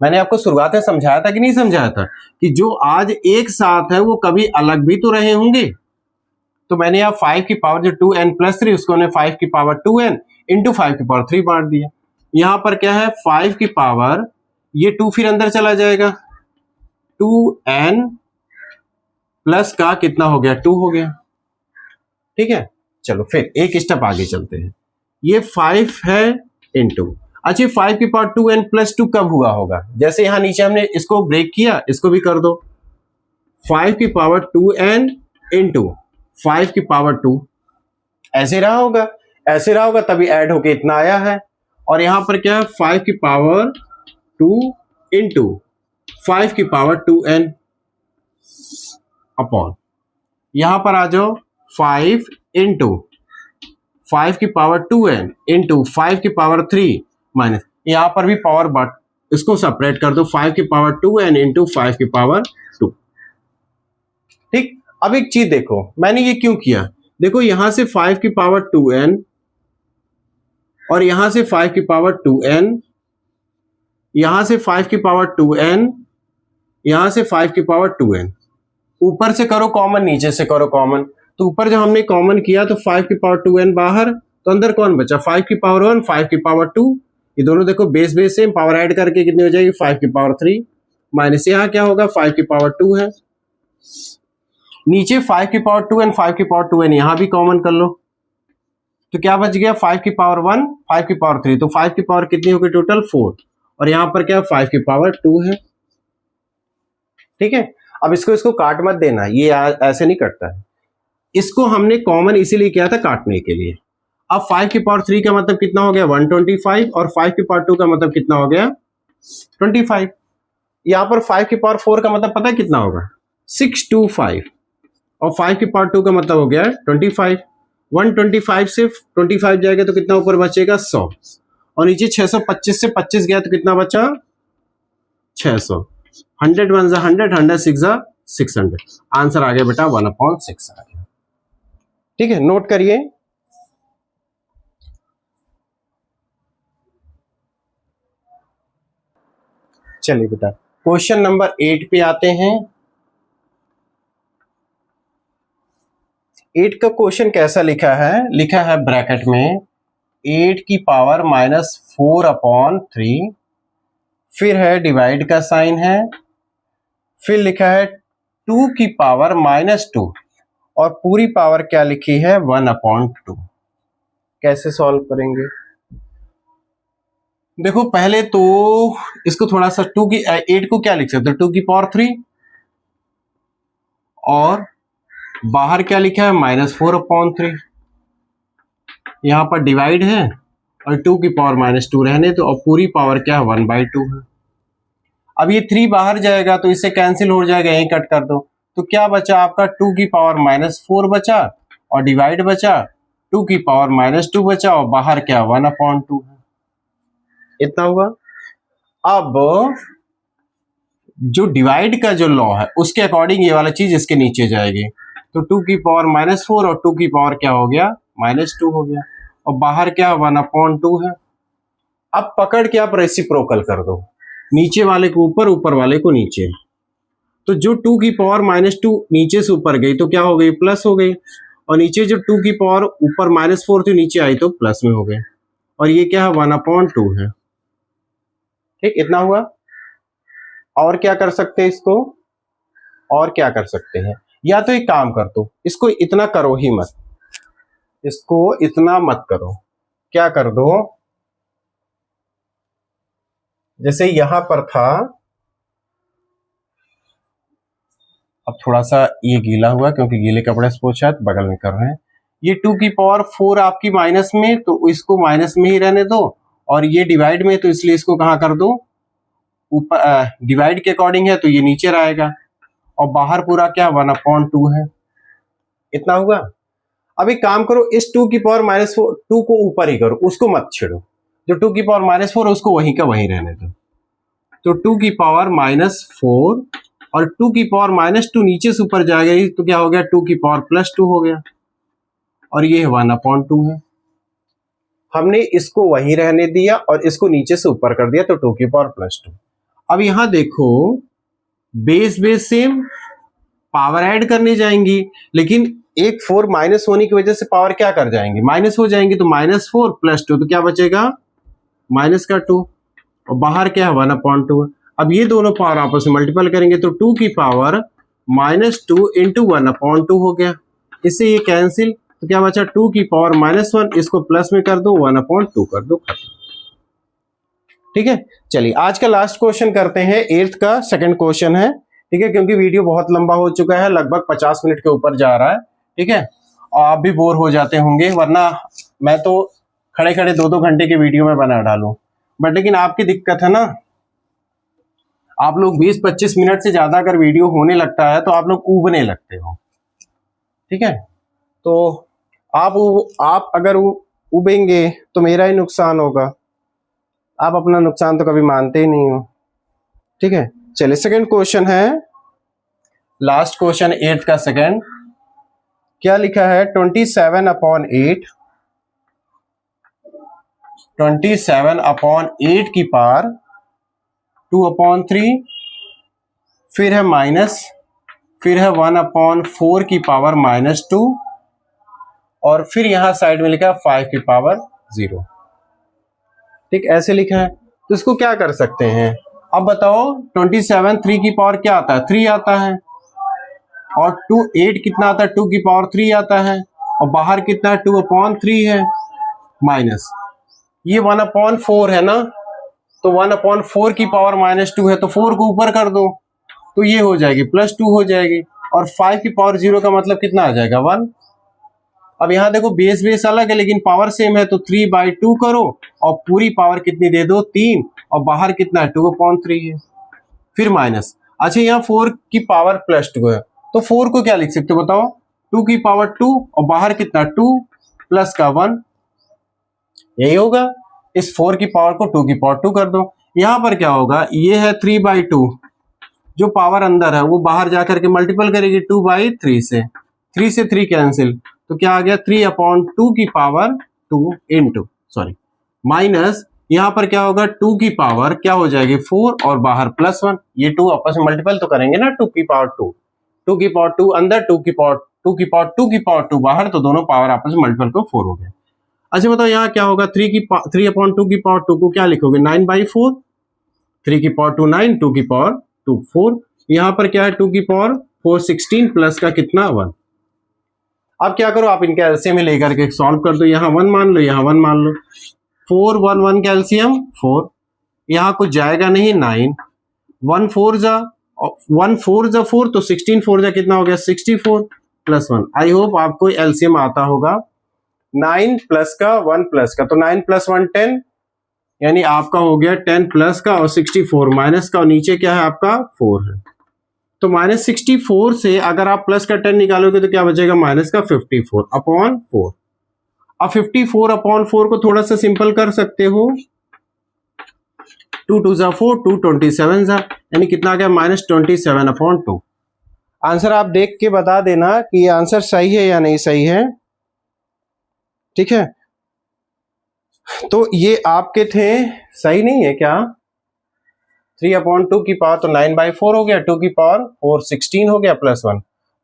मैंने आपको शुरुआत में समझाया था कि नहीं समझाया था कि जो आज एक साथ है वो कभी अलग भी तो रहे होंगे। तो मैंने यहाँ 5 की पावर जो 2n+3 उसको ने 5 की पावर 2n इंटू 5 की पावर 3 बांट दिया। यहां पर क्या है 5 की पावर ये 2 फिर अंदर चला जाएगा, 2n प्लस का कितना हो गया 2 हो गया, ठीक है। चलो फिर एक स्टेप आगे चलते हैं, ये 5 है इंटू, अच्छा 5 की पावर 2n+2 कब हुआ होगा, जैसे यहां नीचे हमने इसको ब्रेक किया इसको भी कर दो 5 की पावर 2n इंटू 5 की पावर 2, ऐसे रहा होगा तभी ऐड होके इतना आया है। और यहां पर क्या है 5 की पावर 2 इंटू 5 की पावर 2n अपॉन, यहां पर आ जाओ 5 इंटू 5 की पावर 2n इंटू 5 की पावर 3 माइनस, यहां पर भी पावर बट इसको सेपरेट कर दो 5 की पावर 2n इंटू 5 की पावर 2, ठीक। अब एक चीज देखो मैंने ये क्यों किया, देखो यहां से 5 की पावर 2n और यहां से 5 की पावर 2n, यहां से 5 की पावर 2n, यहां से 5 की पावर 2n, ऊपर से करो कॉमन नीचे से करो कॉमन, तो ऊपर जब हमने कॉमन किया तो 5 की पावर 2n बाहर, तो अंदर कौन बचा 5 की पावर 1 5 की पावर 2, ये दोनों देखो बेस सेम, पावर ऐड करके कितनी हो जाएगी 5 की पावर 3 माइनस यहां क्या होगा 5 की पावर 2 है, नीचे 5 की पावर 2 एंड 5 की पावर 2n यहां भी कॉमन कर लो तो क्या बच गया 5 की पावर 1 5 की पावर 3, तो 5 की पावर कितनी होगी टोटल 4, और यहां पर क्या 5 की पावर 2 है, ठीक है। अब इसको काट मत देना, ये ऐसे नहीं कटता है, इसको हमने कॉमन इसीलिए किया था काटने के लिए। अब 5 की पावर 3 का मतलब कितना हो गया 125 और 5 की पावर 2 का मतलब कितना हो गया 25, यहाँ पर 5 की पावर 4 का मतलब पता है कितना होगा, 625, और 5 की पावर 2 का मतलब हो गया 25। 125 से 25 जाएगा तो कितना ऊपर बचेगा, 100, और नीचे 625 से 25 गया तो कितना बचा, 600। 100 1 जा 100, 100 6 जा 600। आंसर आ गया बेटा 1/6 आ गया। ठीक है, नोट करिए। चलिए बेटा क्वेश्चन नंबर 8 पे आते हैं। 8 का क्वेश्चन कैसा लिखा है, लिखा है ब्रैकेट में 8 की पावर -4/3, फिर है डिवाइड का साइन है, फिर लिखा है 2 की पावर -2, और पूरी पावर क्या लिखी है, 1/2। कैसे सॉल्व करेंगे, देखो पहले तो इसको थोड़ा सा 8 को क्या लिख सकते हो, 2 की पावर 3, और बाहर क्या लिखा है, -4/3। यहां पर डिवाइड है और 2 की पावर -2 रहने तो, और पूरी पावर क्या है, 1/2 है। अब ये 3 बाहर जाएगा तो इससे कैंसिल हो जाएगा, यहीं कट कर दो। तो क्या बचा आपका, 2 की पावर -4 बचा, और डिवाइड बचा, 2 की पावर -2 बचा, और बाहर क्या 1/2 है। इतना हुआ। अब जो डिवाइड का जो लॉ है उसके अकॉर्डिंग ये वाला चीज इसके नीचे जाएगी, तो 2 की पावर -4 और 2 की पावर क्या हो गया, -2 हो गया, और बाहर क्या 1/2 है। अब पकड़ के आप रेसिप्रोकल कर दो, नीचे वाले को ऊपर, ऊपर वाले को नीचे। तो जो 2 की पावर -2 नीचे से ऊपर गई तो क्या हो गई, प्लस हो गई, और नीचे जो 2 की पावर ऊपर -4 थी नीचे आई तो प्लस में हो गए, और ये क्या है 1/2 है। ठीक, इतना हुआ। और क्या कर सकते हैं इसको, और क्या कर सकते हैं, या तो एक काम कर दो, इसको इतना करो ही मत, इसको इतना मत करो, क्या कर दो, जैसे यहां पर था, अब थोड़ा सा ये गीला हुआ क्योंकि गीले कपड़े से पोछा है, बगल में कर रहे हैं। ये 2 की पावर 4 आपकी माइनस में, तो इसको माइनस में ही रहने दो, और ये डिवाइड में तो इसलिए इसको कहां कर दो, ऊपर, डिवाइड के अकॉर्डिंग है तो ये नीचे रहेगा, और बाहर पूरा क्या 1/2 है। इतना हुआ। अब एक काम करो, इस 2 की पावर -4 2 को ऊपर ही करो, उसको मत छेड़ो, जो 2 की पावर -4 है उसको वहीं का वहीं रहने दो। तो 2 की पावर -4 और 2 की पावर -2 नीचे से ऊपर जाएगा तो क्या हो गया, 2 की पावर +2 हो गया, और ये 1/2 है। हमने इसको वहीं रहने दिया और इसको नीचे से ऊपर कर दिया, तो 2 की पावर +2। अब यहां देखो base base same, power add करने जाएंगी, लेकिन एक 4 माइनस होने की वजह से पावर क्या कर जाएंगे, माइनस हो जाएंगे, तो -4 +2 तो क्या बचेगा, -2, और बाहर क्या है 1/2। अब ये दोनों पावर आपस में मल्टीपल करेंगे तो 2 की पावर -2 इंटू 1/2 हो गया, इससे ये कैंसिल, तो क्या बचा 2 की पावर -1, इसको प्लस में कर दो, 1/2 कर दो, खत्म। ठीक है, चलिए आज का लास्ट क्वेश्चन करते हैं, 8th का सेकंड क्वेश्चन है। ठीक है, क्योंकि वीडियो बहुत लंबा हो चुका है, लगभग 50 मिनट के ऊपर जा रहा है। ठीक है, और आप भी बोर हो जाते होंगे, वरना मैं तो खड़े खड़े 2-2 घंटे के वीडियो में बना डालूं, बट लेकिन आपकी दिक्कत है ना, आप लोग 20-25 मिनट से ज्यादा अगर वीडियो होने लगता है तो आप लोग ऊबने लगते हो। ठीक है, तो आप अगर उबेंगे तो मेरा ही नुकसान होगा, आप अपना नुकसान तो कभी मानते ही नहीं हो। ठीक है, चलिए सेकंड क्वेश्चन है, लास्ट क्वेश्चन 8th का सेकंड, क्या लिखा है, 27/8, 27/8 की पावर 2/3, फिर है माइनस, फिर है 1/4 की पावर -2, और फिर यहां साइड में लिखा है 5 की पावर 0। ठीक, ऐसे लिखा है, तो इसको क्या कर सकते हैं, अब बताओ 27 3 की पावर क्या आता है, 3 आता है, और 8 कितना आता है, 2 की पावर 3 आता है, और बाहर कितना है 2/3 है, माइनस ये 1/4 है ना, तो 1/4 की पावर -2 है, तो 4 को ऊपर कर दो तो ये हो जाएगी +2 हो जाएगी, और 5 की पावर 0 का मतलब कितना आ जाएगा 1। अब यहां देखो बेस अलग है लेकिन पावर सेम है, तो 3/2 करो और पूरी पावर कितनी दे दो 3, और बाहर कितना है 2/3 है। फिर माइनस। अच्छा यहाँ 4 की पावर +2 है, तो 4 को क्या लिख सकते हो बताओ, 2 की पावर 2 और बाहर कितना 2 प्लस का 1, यही होगा। इस 4 की पावर को 2 की पावर 2 कर दो। यहां पर क्या होगा, ये है 3/2, जो पावर अंदर है वो बाहर जाकर के मल्टीपल करेगी 2/3 से, 3 से 3 कैंसिल, तो क्या आ गया 3/2 की पावर 2 इंटू सॉरी माइनस, यहां पर क्या होगा 2 की पावर क्या हो जाएगी 4 और बाहर +1, ये 2 आपस में मल्टीपल तो करेंगे ना, 2 की पावर 2, 2 की पावर 2 अंदर, 2 की पावर 2 की पावर 2 की पावर 2 बाहर, तो दोनों पावर आपस में मल्टीपल को 4 हो गया। अच्छा बताओ यहाँ क्या होगा, 3/2 की पावर 2 को क्या लिखोगे 9/4, 3 की पावर 2 9, 2 की पावर 2 4, यहाँ पर क्या है 2 की पावर 4 16 प्लस का कितना 1। अब क्या करो, आप इनके एलसीएम में लेकर के सॉल्व कर दो, यहाँ 1 मान लो, यहाँ 1 मान लो, 4 1 1 का एलसीएम 4, यहाँ कुछ जाएगा नहीं 9, 1 4 जा 4 तो 16 4 जा कितना हो गया 64 प्लस 1। आई होप आपको एलसीएम आता होगा, 9 प्लस का 1 प्लस का, तो 9 प्लस 1 10, यानी आपका हो गया 10 प्लस का और 64 माइनस का, और नीचे क्या है आपका 4 है, तो -64 से अगर आप प्लस का 10 निकालोगे तो क्या बचेगा माइनस का 54/4। अब 54/4 को थोड़ा सा सिंपल कर सकते हो, 2 2 4 2 27 यानी कितना आ गया -27/2। आंसर आप देख के बता देना कि ये आंसर सही है या नहीं सही है, ठीक है। तो ये आपके थे, सही नहीं है क्या, 3/2 की पावर तो 9/4 हो गया, 2 की पावर 4 16 हो गया प्लस 1,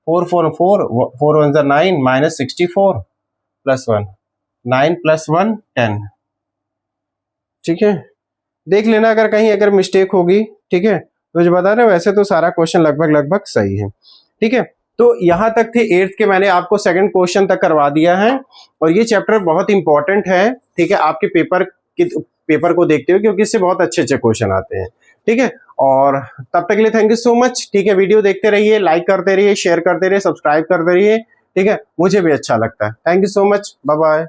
4 4 4 4 1 9 -64 प्लस 1, 9 प्लस 1 10, ठीक है। देख लेना अगर कहीं अगर मिस्टेक होगी, ठीक है, मुझे बता रहे, वैसे तो सारा क्वेश्चन लगभग सही है, ठीक है। तो यहाँ तक थे 8th के, मैंने आपको सेकंड क्वेश्चन तक करवा दिया है, और ये चैप्टर बहुत इंपॉर्टेंट है, ठीक है, आपके पेपर को देखते हुए, क्योंकि इससे बहुत अच्छे क्वेश्चन आते हैं, ठीक है। और तब तक के लिए थैंक यू सो मच, ठीक है। वीडियो देखते रहिए, लाइक करते रहिए, शेयर करते रहिए, सब्सक्राइब करते रहिए, ठीक है, मुझे भी अच्छा लगता है। Thank you so much, bye bye.